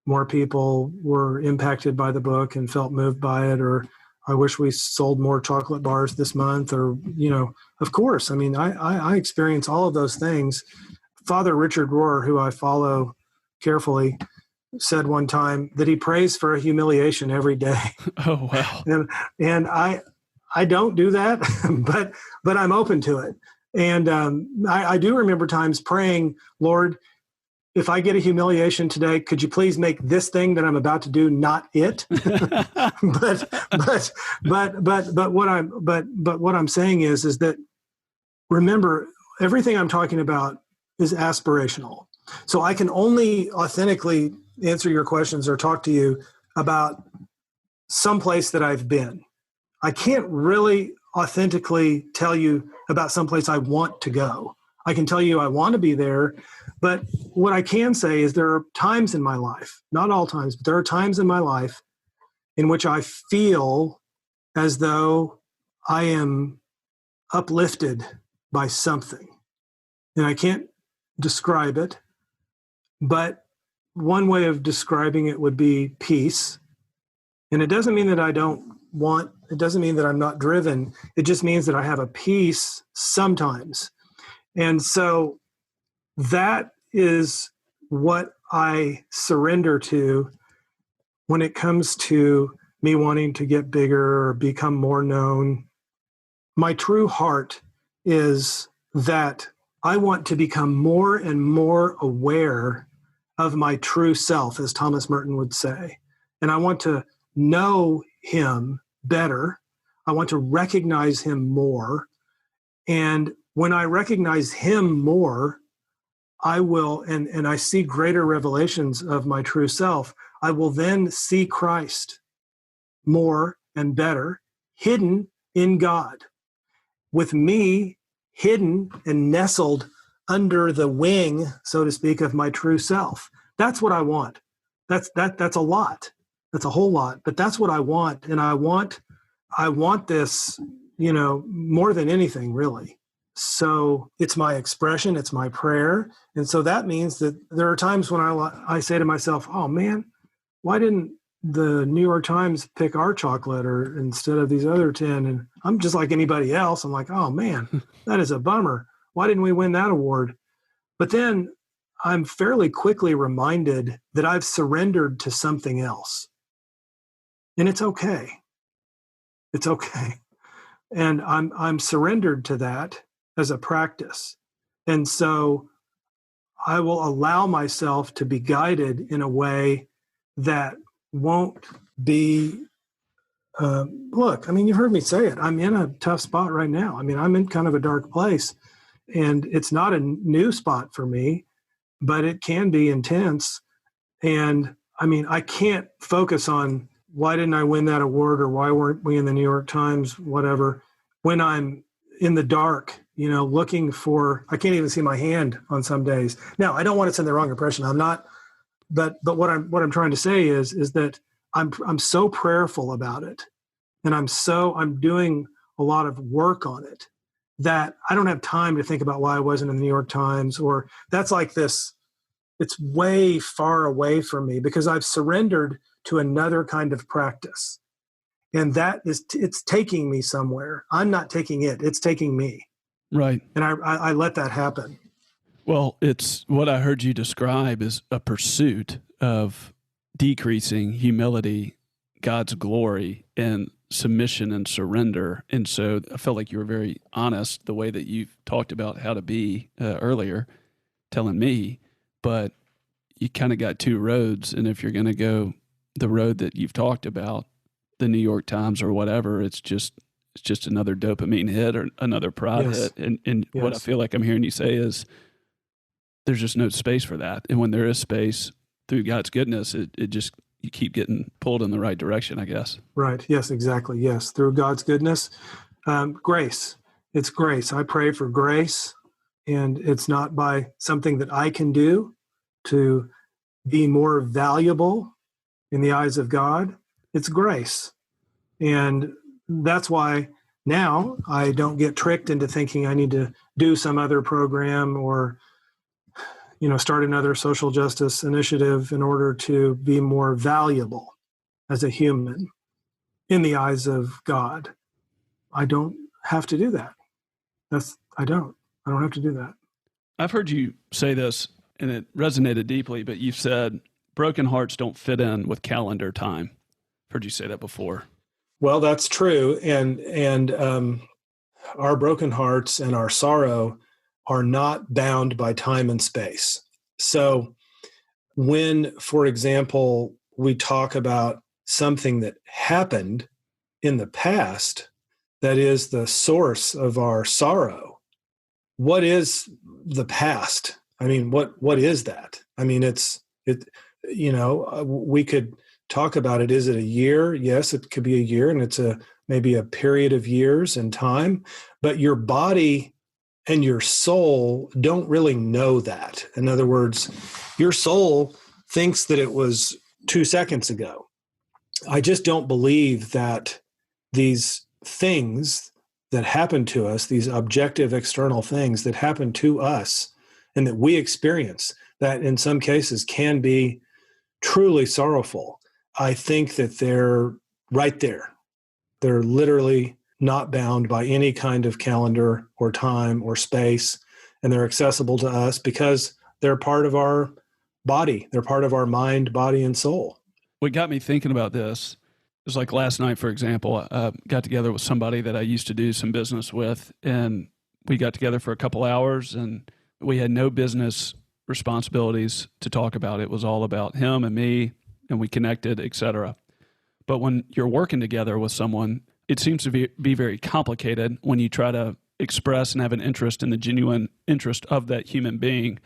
more people were impacted by the book and felt moved by it, or I wish we sold more chocolate bars this month, or, of course. I mean, I experience all of those things. Father Richard Rohr, who I follow carefully, said one time that he prays for a humiliation every day. Oh, wow. And I don't do that, but I'm open to it. And I do remember times praying, Lord, if I get a humiliation today, could you please make this thing that I'm about to do not it? but what I'm saying is that, remember, everything I'm talking about is aspirational. So I can only authentically answer your questions or talk to you about some place that I've been. I can't really authentically tell you about someplace I want to go. I can tell you I want to be there, but what I can say is there are times in my life, not all times, but there are times in my life in which I feel as though I am uplifted by something. and I can't describe it, but one way of describing it would be peace. And it doesn't mean that it doesn't mean that I'm not driven. It just means that I have a peace sometimes. And so that is what I surrender to when it comes to me wanting to get bigger or become more known. My true heart is that I want to become more and more aware of my true self, as Thomas Merton would say. And I want to know him better. I want to recognize him more. And when I recognize him more, I will, and I see greater revelations of my true self, I will then see Christ more and better, hidden in God, with me hidden and nestled under the wing, so to speak, of my true self. That's what I want. That's a lot. That's a whole lot, but that's what I want. And I want this, more than anything, really. So it's my expression, it's my prayer. And so that means that there are times when I say to myself, oh man, why didn't the New York Times pick our chocolate or instead of these other 10? And I'm just like anybody else. I'm like, oh man, that is a bummer. Why didn't we win that award? But then I'm fairly quickly reminded that I've surrendered to something else. And it's okay. It's okay. And I'm surrendered to that as a practice. And so I will allow myself to be guided in a way that won't be, look, I mean, you've heard me say it. I'm in a tough spot right now. I mean, I'm in kind of a dark place, and it's not a new spot for me, but it can be intense. And I mean, I can't focus on why didn't I win that award or why weren't we in the New York Times, whatever, when I'm in the dark, looking for, I can't even see my hand on some days. Now, I don't want to send the wrong impression. I'm not, but what I'm trying to say is that I'm so prayerful about it, and I'm doing a lot of work on it that I don't have time to think about why I wasn't in the New York Times, or that's like this. It's way far away from me because I've surrendered to another kind of practice. And it's taking me somewhere. I'm not taking it. It's taking me. Right. And I let that happen. Well, it's what I heard you describe is a pursuit of decreasing humility, God's glory, and submission and surrender. And so I felt like you were very honest the way that you've talked about how to be earlier, telling me, but you kind of got two roads. And if you're going to go the road that you've talked about, the New York Times or whatever, it's just another dopamine hit or another pride hit. And what I feel like I'm hearing you say is there's just no space for that. And when there is space through God's goodness, it just, you keep getting pulled in the right direction, I guess. Right. Yes, exactly. Yes. Through God's goodness, grace. It's grace. I pray for grace, and it's not by something that I can do to be more valuable in the eyes of God. It's grace. And that's why now I don't get tricked into thinking I need to do some other program or, start another social justice initiative in order to be more valuable as a human in the eyes of God. I don't have to do that. I don't have to do that. I've heard you say this, and it resonated deeply, but you've said broken hearts don't fit in with calendar time. I've heard you say that before. Well, that's true. And our broken hearts and our sorrow are not bound by time and space. So when, for example, we talk about something that happened in the past, that is the source of our sorrow, what is the past? I mean, what is that? I mean, we could talk about it. Is it a year? Yes, it could be a year, and it's maybe a period of years in time, but your body and your soul don't really know that. In other words, your soul thinks that it was 2 seconds ago. I just don't believe that these things that happen to us, these objective external things that happen to us and that we experience, that in some cases can be truly sorrowful, I think that they're right there. They're literally not bound by any kind of calendar or time or space, and they're accessible to us because they're part of our body. They're part of our mind, body, and soul. What got me thinking about this is like last night, for example, I got together with somebody that I used to do some business with, and we got together for a couple hours, and we had no business responsibilities to talk about. It was all about him and me, and we connected, etc. But when you're working together with someone, it seems to be very complicated when you try to express and have an interest in the genuine interest of that human being,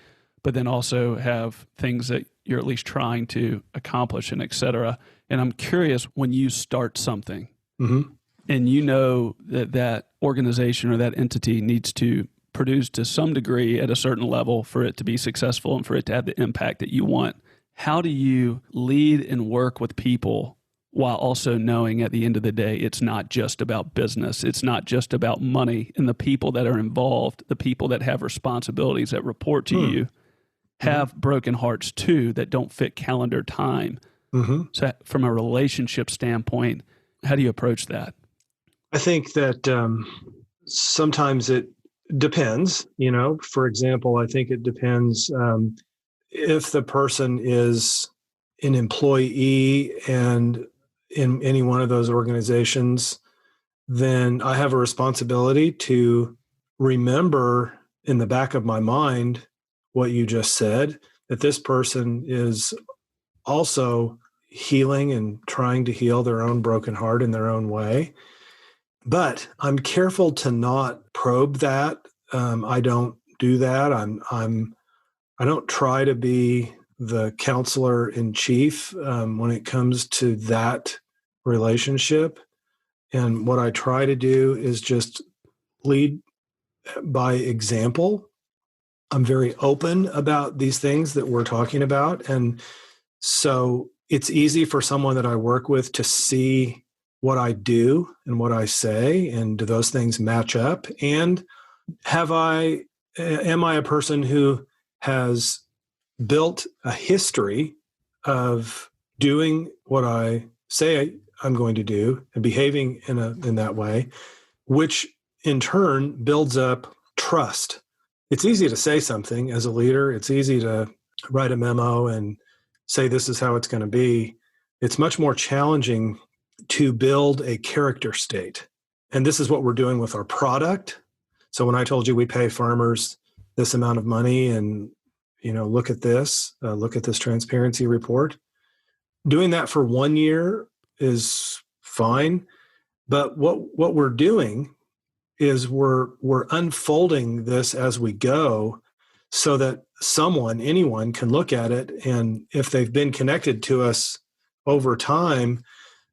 but then also have things that you're at least trying to accomplish and et cetera. And I'm curious, when you start something and you know that that organization or that entity needs to produce to some degree at a certain level for it to be successful and for it to have the impact that you want, how do you lead and work with people while also knowing at the end of the day, it's not just about business. It's not just about money, and the people that are involved, the people that have responsibilities that report to you have broken hearts too that don't fit calendar time. So from a relationship standpoint, how do you approach that? I think that sometimes it depends, for example, I think it depends if the person is an employee and in any one of those organizations, then I have a responsibility to remember in the back of my mind what you just said, that this person is also healing and trying to heal their own broken heart in their own way. But I'm careful to not probe that. I don't do that. I don't try to be the counselor in chief when it comes to that relationship. And what I try to do is just lead by example. I'm very open about these things that we're talking about. And so it's easy for someone that I work with to see what I do and what I say, and do those things match up? And am I a person who has built a history of doing what I say I'm going to do and behaving in that way, which in turn builds up trust. It's easy to say something as a leader. It's easy to write a memo and say this is how it's going to be. It's much more challenging to build a character state. And this is what we're doing with our product. So when I told you we pay farmers this amount of money and, look at this transparency report, doing that for 1 year is fine. But what we're doing is we're unfolding this as we go so that anyone can look at it. And if they've been connected to us over time,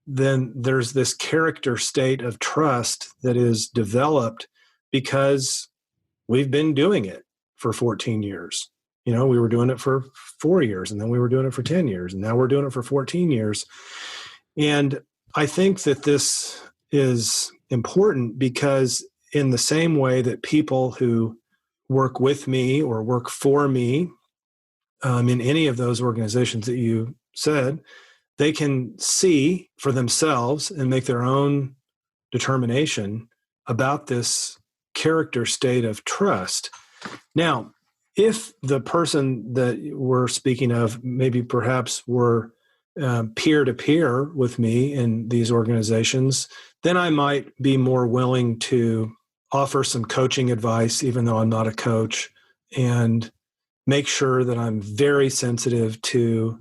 then there's this character state of trust that is developed because we've been doing it for 14 years. We were doing it for 4 years, and then we were doing it for 10 years, and now we're doing it for 14 years. And I think that this is important because in the same way that people who work with me or work for me in any of those organizations that you said, they can see for themselves and make their own determination about this character state of trust. Now, if the person that we're speaking of maybe perhaps were peer-to-peer with me in these organizations, then I might be more willing to offer some coaching advice, even though I'm not a coach, and make sure that I'm very sensitive to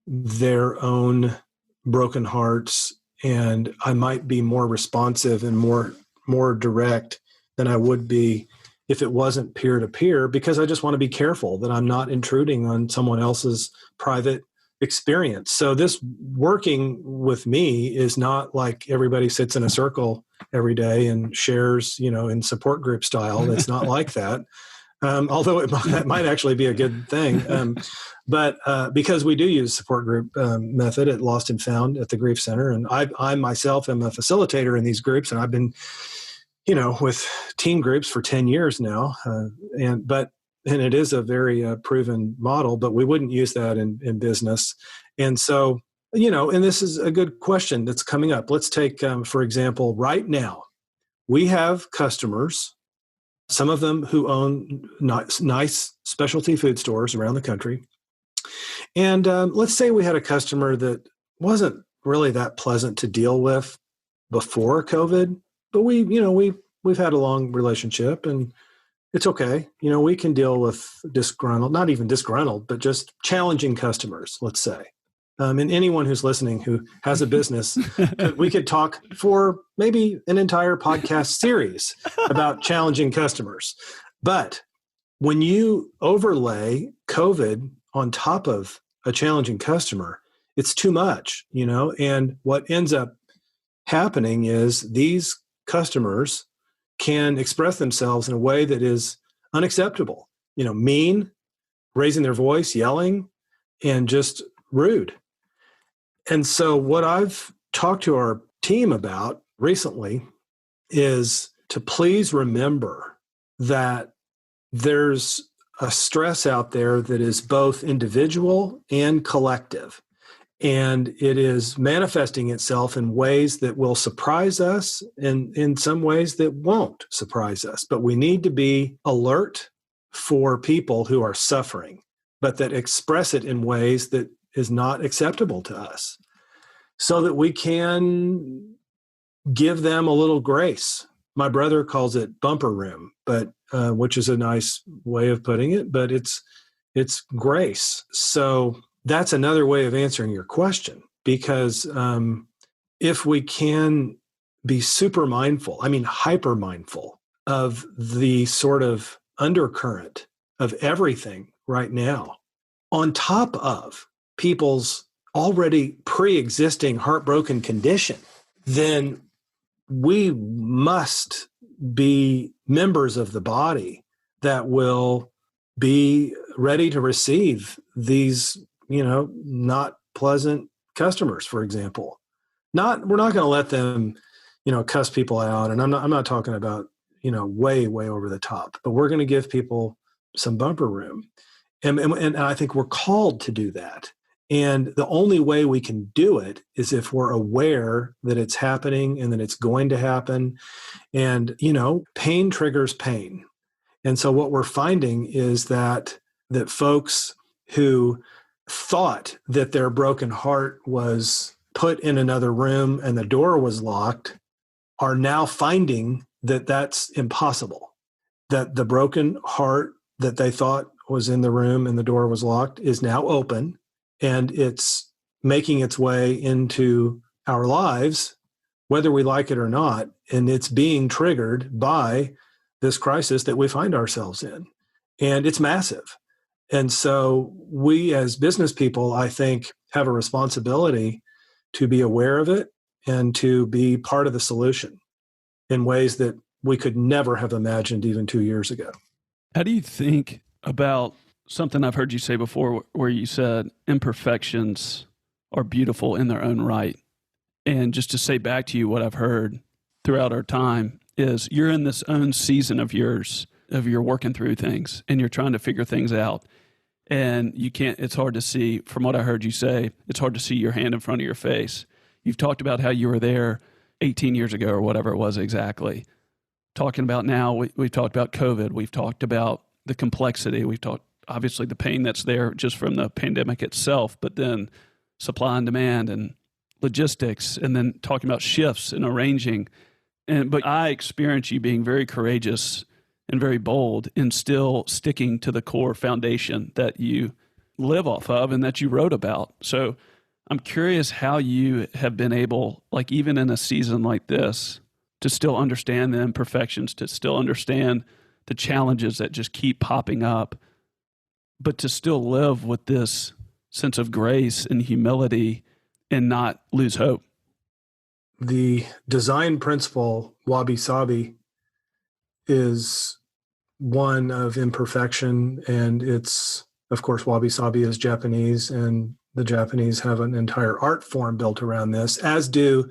their own broken hearts, and I might be more responsive and more direct than I would be if it wasn't peer-to-peer, because I just want to be careful that I'm not intruding on someone else's private experience. So this working with me is not like everybody sits in a circle every day and shares, in support group style. It's not like that. Although it might actually be a good thing. But because we do use support group method at Lost and Found at the Grief Center, and I myself am a facilitator in these groups, and I've been with team groups for 10 years now. And it is a very proven model, but we wouldn't use that in business. And so, and this is a good question that's coming up. Let's take, for example, right now, we have customers, some of them who own nice specialty food stores around the country. And let's say we had a customer that wasn't really that pleasant to deal with before COVID, but we've had a long relationship and it's okay. We can deal with not even disgruntled, but just challenging customers, let's say. And anyone who's listening who has a business, we could talk for maybe an entire podcast series about challenging customers. But when you overlay COVID on top of a challenging customer, it's too much, and what ends up happening is these customers can express themselves in a way that is unacceptable, mean, raising their voice, yelling, and just rude. And so what I've talked to our team about recently is to please remember that there's a stress out there that is both individual and collective. And it is manifesting itself in ways that will surprise us and in some ways that won't surprise us. But we need to be alert for people who are suffering, but that express it in ways that is not acceptable to us, so that we can give them a little grace. My brother calls it bumper room, but which is a nice way of putting it, but it's grace. So that's another way of answering your question, because if we can be super mindful, hyper mindful of the sort of undercurrent of everything right now, on top of people's already pre-existing heartbroken condition, then we must be members of the body that will be ready to receive these, not pleasant customers, for example. We're not going to let them, cuss people out. And I'm not talking about, way, way over the top, but we're going to give people some bumper room. And I think we're called to do that. And the only way we can do it is if we're aware that it's happening and that it's going to happen. And, pain triggers pain. And so what we're finding is that folks who thought that their broken heart was put in another room and the door was locked are now finding that that's impossible, that the broken heart that they thought was in the room and the door was locked is now open, and it's making its way into our lives, whether we like it or not, and it's being triggered by this crisis that we find ourselves in. And it's massive. And so we as business people, I think, have a responsibility to be aware of it and to be part of the solution in ways that we could never have imagined even 2 years ago. How do you think about something I've heard you say before, where you said imperfections are beautiful in their own right? And just to say back to you what I've heard throughout our time is you're in this own season of yours, of you're working through things and you're trying to figure things out. And it's hard to see, from what I heard you say, it's hard to see your hand in front of your face. You've talked about how you were there 18 years ago or whatever it was exactly. Talking about now, we've talked about COVID. We've talked about the complexity. We've talked, obviously, the pain that's there just from the pandemic itself, but then supply and demand and logistics, and then talking about shifts and arranging. But I experience you being very courageous and very bold and still sticking to the core foundation that you live off of and that you wrote about. So I'm curious how you have been able, like even in a season like this, to still understand the imperfections, to still understand the challenges that just keep popping up, but to still live with this sense of grace and humility and not lose hope. The design principle, wabi-sabi, is one of imperfection. And it's, of course, wabi-sabi is Japanese, and the Japanese have an entire art form built around this, as do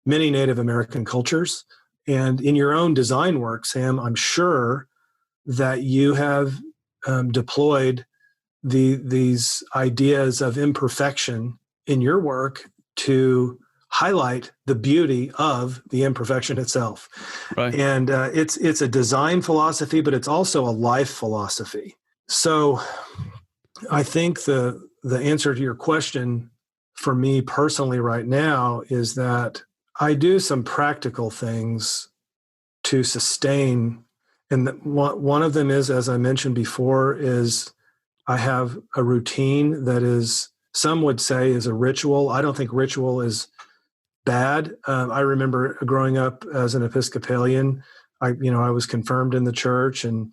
many Native American cultures. And in your own design work, Sam, I'm sure that you have deployed these ideas of imperfection in your work to highlight the beauty of the imperfection itself. Right. And it's a design philosophy, but it's also a life philosophy. So I think the answer to your question for me personally right now is that I do some practical things to sustain. And one of them is, as I mentioned before, is I have a routine that is, some would say, is a ritual. I don't think ritual is bad. I remember growing up as an Episcopalian. I was confirmed in the church, and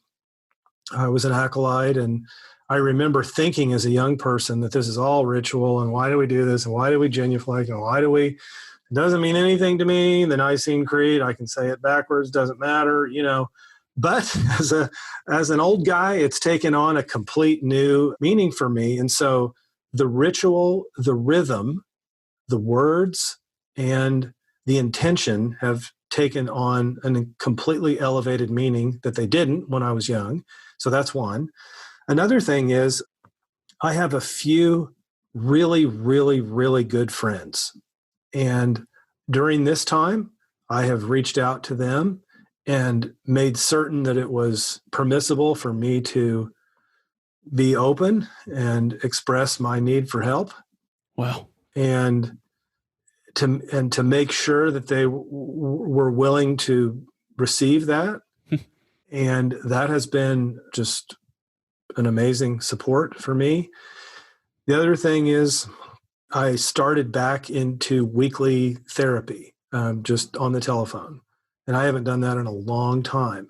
I was an acolyte. And I remember thinking as a young person that this is all ritual, and why do we do this, and why do we genuflect, and why do we? It doesn't mean anything to me. The Nicene Creed, I can say it backwards, doesn't matter, But as an old guy, it's taken on a complete new meaning for me. And so the ritual, the rhythm, the words, and the intention have taken on a completely elevated meaning that they didn't when I was young. So that's one. Another thing is I have a few really, really, really good friends. And during this time, I have reached out to them and made certain that it was permissible for me to be open and express my need for help. Wow. And to make sure that they were willing to receive that. And that has been just an amazing support for me. The other thing is I started back into weekly therapy, just on the telephone. And I haven't done that in a long time.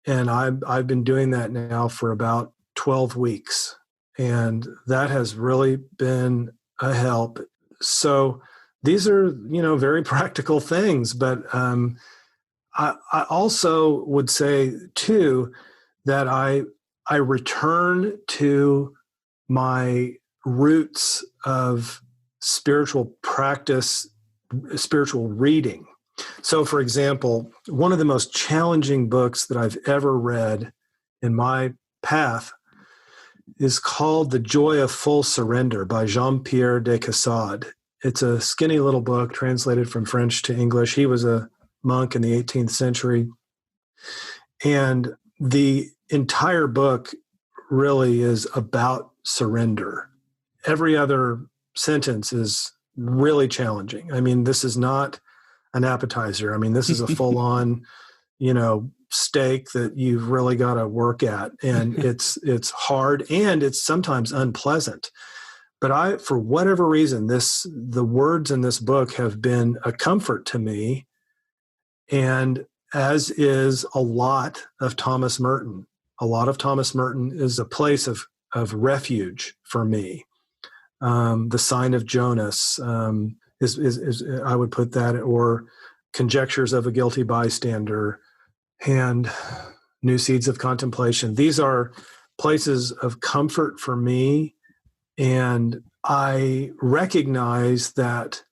And I've been doing that now for about 12 weeks. And that has really been a help. So these are, very practical things. But I also would say, too, that I return to my roots of spiritual practice, spiritual reading. So, for example, one of the most challenging books that I've ever read in my path is called The Joy of Full Surrender by Jean-Pierre de Caussade. It's a skinny little book translated from French to English. He was a monk in the 18th century. And the entire book really is about surrender. Every other sentence is really challenging. I mean, this is not an appetizer. I mean, this is a full-on, steak that you've really got to work at. And it's hard, and it's sometimes unpleasant. But for whatever reason, the words in this book have been a comfort to me, and as is a lot of Thomas Merton. A lot of Thomas Merton is a place of refuge for me. The Sign of Jonas is I would put that, or Conjectures of a Guilty Bystander, and New Seeds of Contemplation. These are places of comfort for me, and I recognize that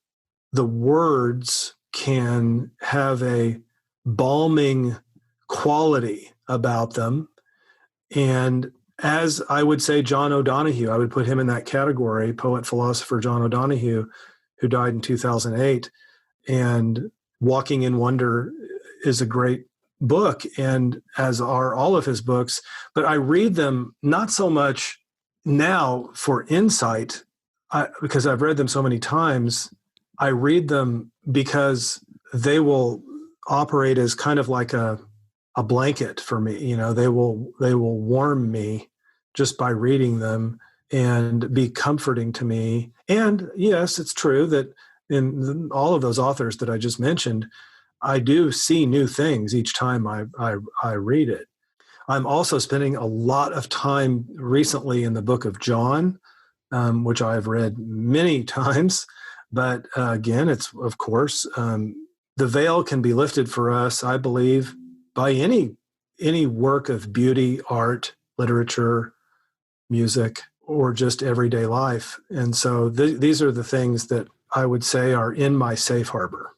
the words can have a balming quality about them. And as I would say, John O'Donohue, I would put him in that category, poet, philosopher John O'Donohue, who died in 2008. And Walking in Wonder is a great book, and as are all of his books. But I read them not so much now for insight, because I've read them so many times. I read them because they will operate as kind of like a blanket for me. They will warm me just by reading them and be comforting to me. And yes, it's true that in all of those authors that I just mentioned, I do see new things each time I read it. I'm also spending a lot of time recently in the book of John, which I've read many times. But again, it's, of course, the veil can be lifted for us, I believe, by any work of beauty, art, literature, music, or just everyday life. And so these are the things that I would say are in my safe harbor.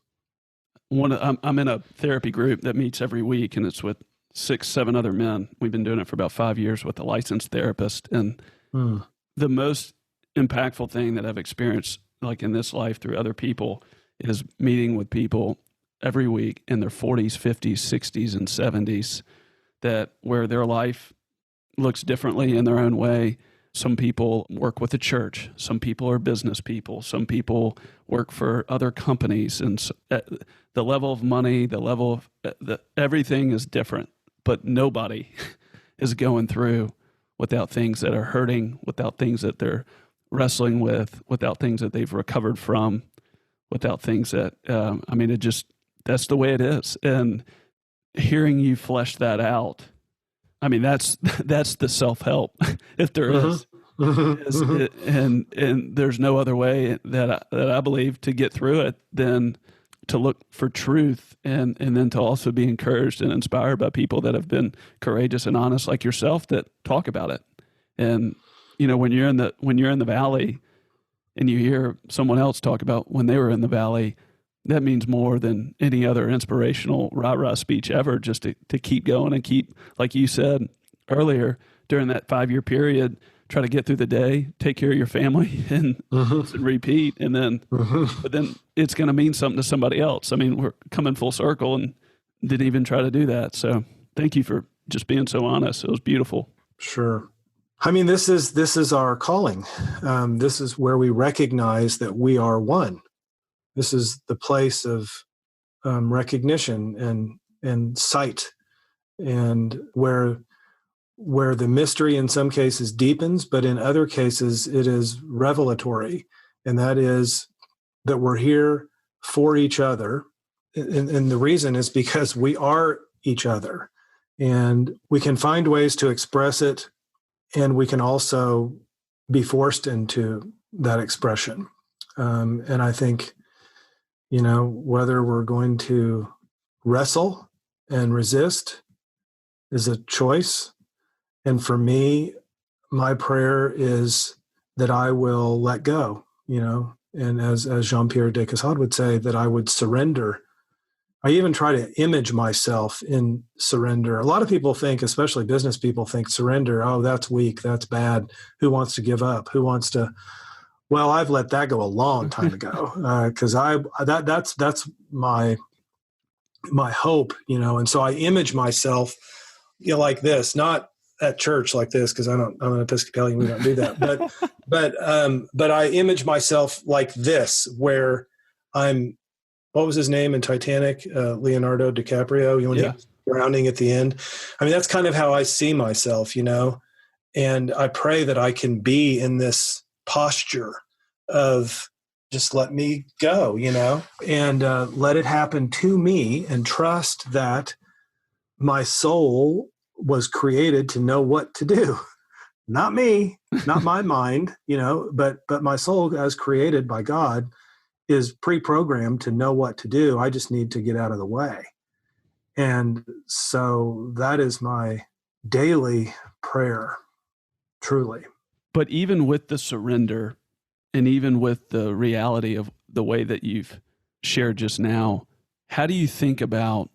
I'm in a therapy group that meets every week, and it's with 6, 7 other men. We've been doing it for about 5 years with a licensed therapist. And Hmm. the most impactful thing that I've experienced, like in this life through other people, is meeting with people every week in their 40s, 50s, 60s, and 70s, that where their life looks differently in their own way. Some people work with the church. Some people are business people. Some people work for other companies. And the level of money, the level of everything is different. But nobody is going through without things that are hurting, without things that they're wrestling with, without things that they've recovered from, without things that, that's the way it is. And hearing you flesh that out, that's the self-help, if there is. And there's no other way that I believe to get through it than to look for truth, and then to also be encouraged and inspired by people that have been courageous and honest like yourself that talk about it. And when you're in the valley and you hear someone else talk about when they were in the valley, that means more than any other inspirational rah-rah speech ever, just to keep going and keep, like you said earlier, during that 5-year period, try to get through the day, take care of your family, and repeat. And then, but then it's going to mean something to somebody else. We're coming full circle and didn't even try to do that. So thank you for just being so honest. It was beautiful. Sure. This is our calling. This is where we recognize that we are one. This is the place of recognition and sight, and where the mystery in some cases deepens, but in other cases it is revelatory. And that is that we're here for each other. And the reason is because we are each other. And we can find ways to express it, and we can also be forced into that expression. And I think, whether we're going to wrestle and resist is a choice. And for me, my prayer is that I will let go, and as Jean-Pierre de Caussade would say, that I would surrender. I even try to image myself in surrender. A lot of people think, especially business people, think surrender, oh, that's weak, that's bad. Who wants to give up? Who wants to? Well, I've let that go a long time ago, because that's my hope, and so I image myself, like this, not at church like this, because I'm an Episcopalian, we don't do that, but I image myself like this, where I'm, what was his name in Titanic? Leonardo DiCaprio, when he was drowning at the end. That's kind of how I see myself, and I pray that I can be in this posture of just let me go, and let it happen to me, and trust that my soul was created to know what to do. Not me, not my mind, but my soul, as created by God, is pre-programmed to know what to do. I just need to get out of the way. And so that is my daily prayer, truly. But even with the surrender, and even with the reality of the way that you've shared just now, how do you think about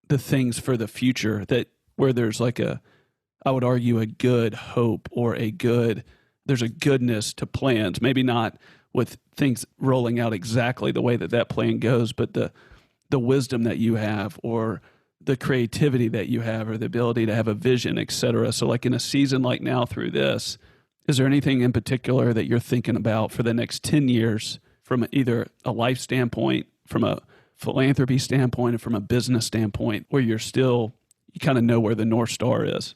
the things for the future, that where there's I would argue, a good hope, or there's a goodness to plans, maybe not with things rolling out exactly the way that plan goes, but the wisdom that you have, or the creativity that you have, or the ability to have a vision, et cetera. So in a season like now through this, is there anything in particular that you're thinking about for the next 10 years from either a life standpoint, from a philanthropy standpoint, and from a business standpoint, where you kind of know where the North Star is?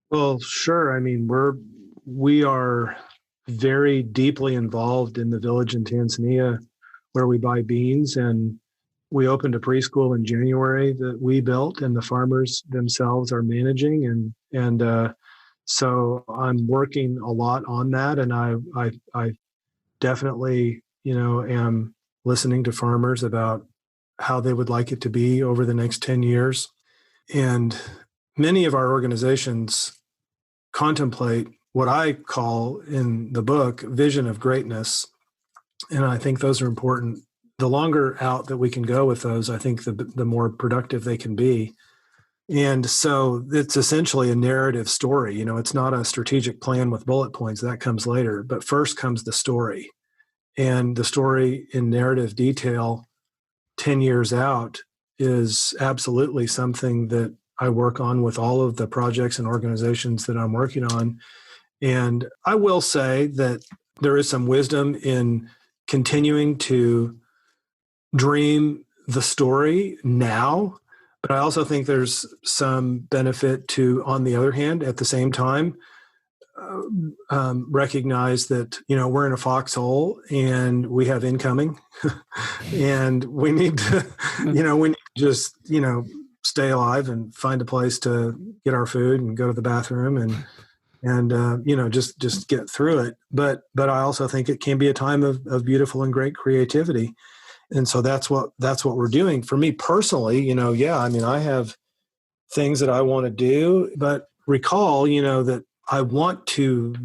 Well, sure. We are very deeply involved in the village in Tanzania where we buy beans, and we opened a preschool in January that we built, and the farmers themselves are managing. And so I'm working a lot on that. And I definitely, am listening to farmers about how they would like it to be over the next 10 years. And many of our organizations contemplate what I call in the book vision of greatness. And I think those are important the longer out that we can go with those, I think the more productive they can be. And so it's essentially a narrative story. You know, it's not a strategic plan with bullet points. That comes later. But first comes the story. And the story in narrative detail 10 years out is absolutely something that I work on with all of the projects and organizations that I'm working on. And I will say that there is some wisdom in continuing to dream the story now, but I also think there's some benefit to, on the other hand, at the same time, recognize that, you know, we're in a foxhole and we have incoming and we need to, we need to just, stay alive and find a place to get our food and go to the bathroom and just get through it. But I also think it can be a time of beautiful and great creativity. And so that's what we're doing. For me personally, I have things that I want to do, but recall, that I want to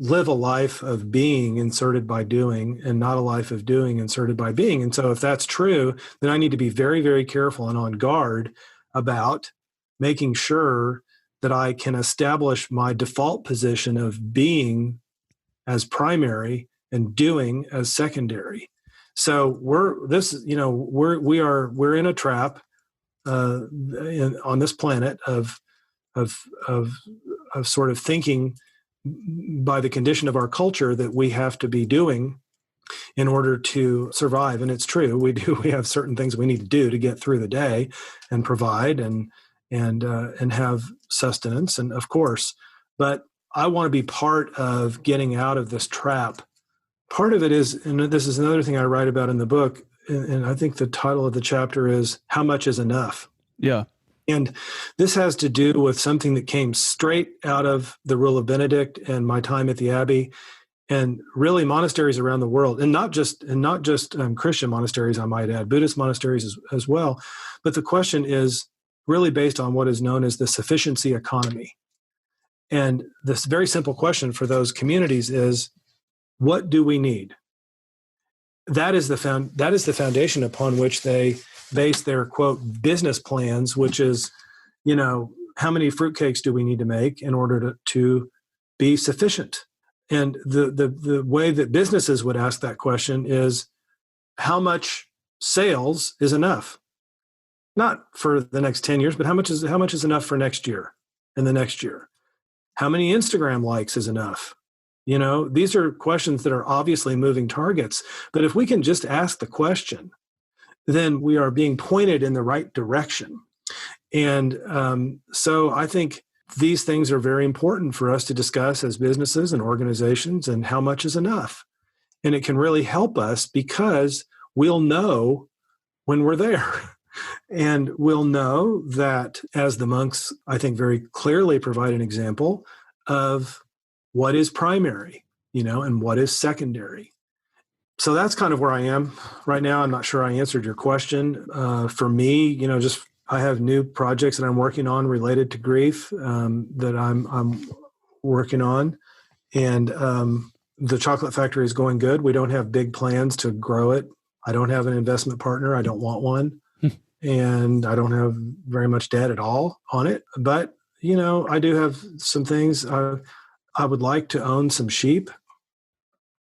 live a life of being inserted by doing and not a life of doing inserted by being. And so if that's true, then I need to be very, very careful and on guard about making sure that I can establish my default position of being as primary and doing as secondary. So we're in a trap on this planet of sort of thinking by the condition of our culture that we have to be doing in order to survive. And it's true. We have certain things we need to do to get through the day and provide and have sustenance. And of course, but I want to be part of getting out of this trap. Part of it is, and this is another thing I write about in the book, and I think the title of the chapter is How Much is Enough? Yeah. And this has to do with something that came straight out of the Rule of Benedict and my time at the Abbey, and really monasteries around the world, and not just Christian monasteries, I might add, Buddhist monasteries as well. But the question is really based on what is known as the sufficiency economy. And this very simple question for those communities is, what do we need? That is the foundation upon which they base their, quote, business plans, which is, how many fruitcakes do we need to make in order to be sufficient? And the way that businesses would ask that question is, how much sales is enough? Not for the next 10 years, but how much is enough for next year and the next year? How many Instagram likes is enough? These are questions that are obviously moving targets. But if we can just ask the question, then we are being pointed in the right direction. And so I think these things are very important for us to discuss as businesses and organizations, and how much is enough. And it can really help us because we'll know when we're there. And we'll know that, as the monks, I think, very clearly provide an example of what is primary, and what is secondary. So that's kind of where I am right now. I'm not sure I answered your question. For me, I have new projects that I'm working on related to grief that I'm working on. And the chocolate factory is going good. We don't have big plans to grow it. I don't have an investment partner. I don't want one. And I don't have very much debt at all on it. But, I do have some things. I would like to own some sheep.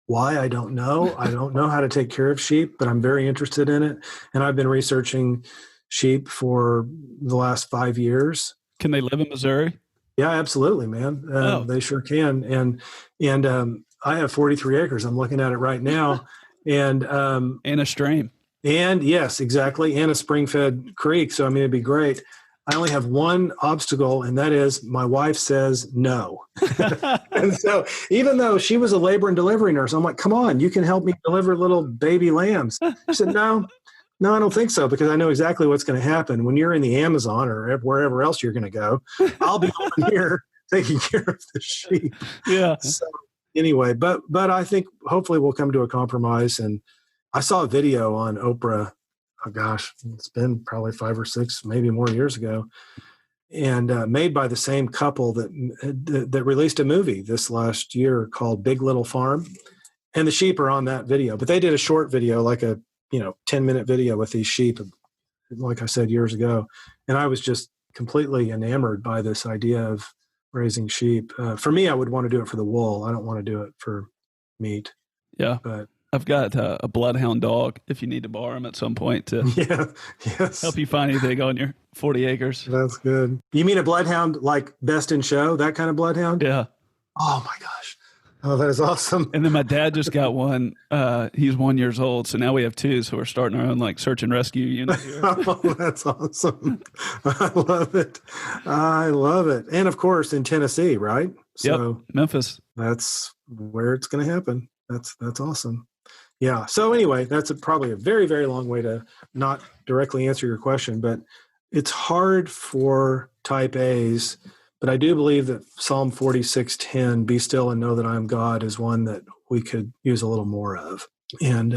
Why? I don't know. I don't know how to take care of sheep, but I'm very interested in it. And I've been researching sheep for the last 5 years. Can they live in Missouri? Yeah, absolutely, man. They sure can. And I have 43 acres. I'm looking at it right now. And a stream. And yes, exactly. And a spring-fed creek. So, it'd be great. I only have one obstacle, and that is my wife says no. And so even though she was a labor and delivery nurse, I'm like, come on, you can help me deliver little baby lambs. She said, no, I don't think so, because I know exactly what's going to happen. When you're in the Amazon or wherever else you're going to go, I'll be over here taking care of the sheep. Yeah. So anyway, but I think hopefully we'll come to a compromise. And I saw a video on Oprah, oh gosh, it's been probably 5 or 6, maybe more years ago, and made by the same couple that released a movie this last year called Big Little Farm. And the sheep are on that video, but they did a short video, like a 10-minute video with these sheep, like I said, years ago. And I was just completely enamored by this idea of raising sheep. For me, I would want to do it for the wool. I don't want to do it for meat. Yeah. But I've got a bloodhound dog if you need to borrow him at some point to help you find anything on your 40 acres. That's good. You mean a bloodhound like Best in Show, that kind of bloodhound? Yeah. Oh my gosh. Oh, that is awesome. And then my dad just got one. He's 1 year old. So now we have two. So we're starting our own like search and rescue unit here. Oh, that's awesome. I love it. I love it. And of course in Tennessee, right? So Memphis. That's where it's going to happen. That's awesome. Yeah. So anyway, that's probably a very, very long way to not directly answer your question, but it's hard for type A's. But I do believe that Psalm 46:10, be still and know that I am God, is one that we could use a little more of. And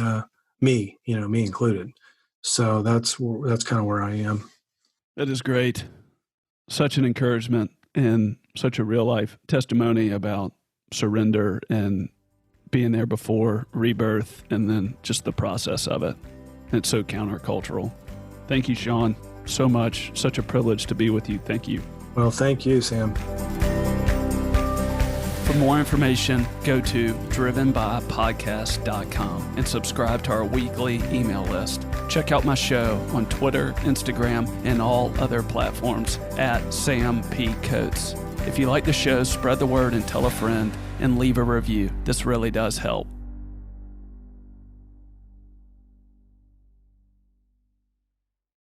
me included. So that's kind of where I am. That is great. Such an encouragement and such a real life testimony about surrender and being there before rebirth and then just the process of it. It's so countercultural. Thank you, Shawn, so much. Such a privilege to be with you. Thank you. Well, thank you, Sam. For more information, go to drivenbypodcast.com and subscribe to our weekly email list. Check out my show on Twitter, Instagram, and all other platforms at Sam P. Coates. If you like the show, spread the word and tell a friend and leave a review. This really does help.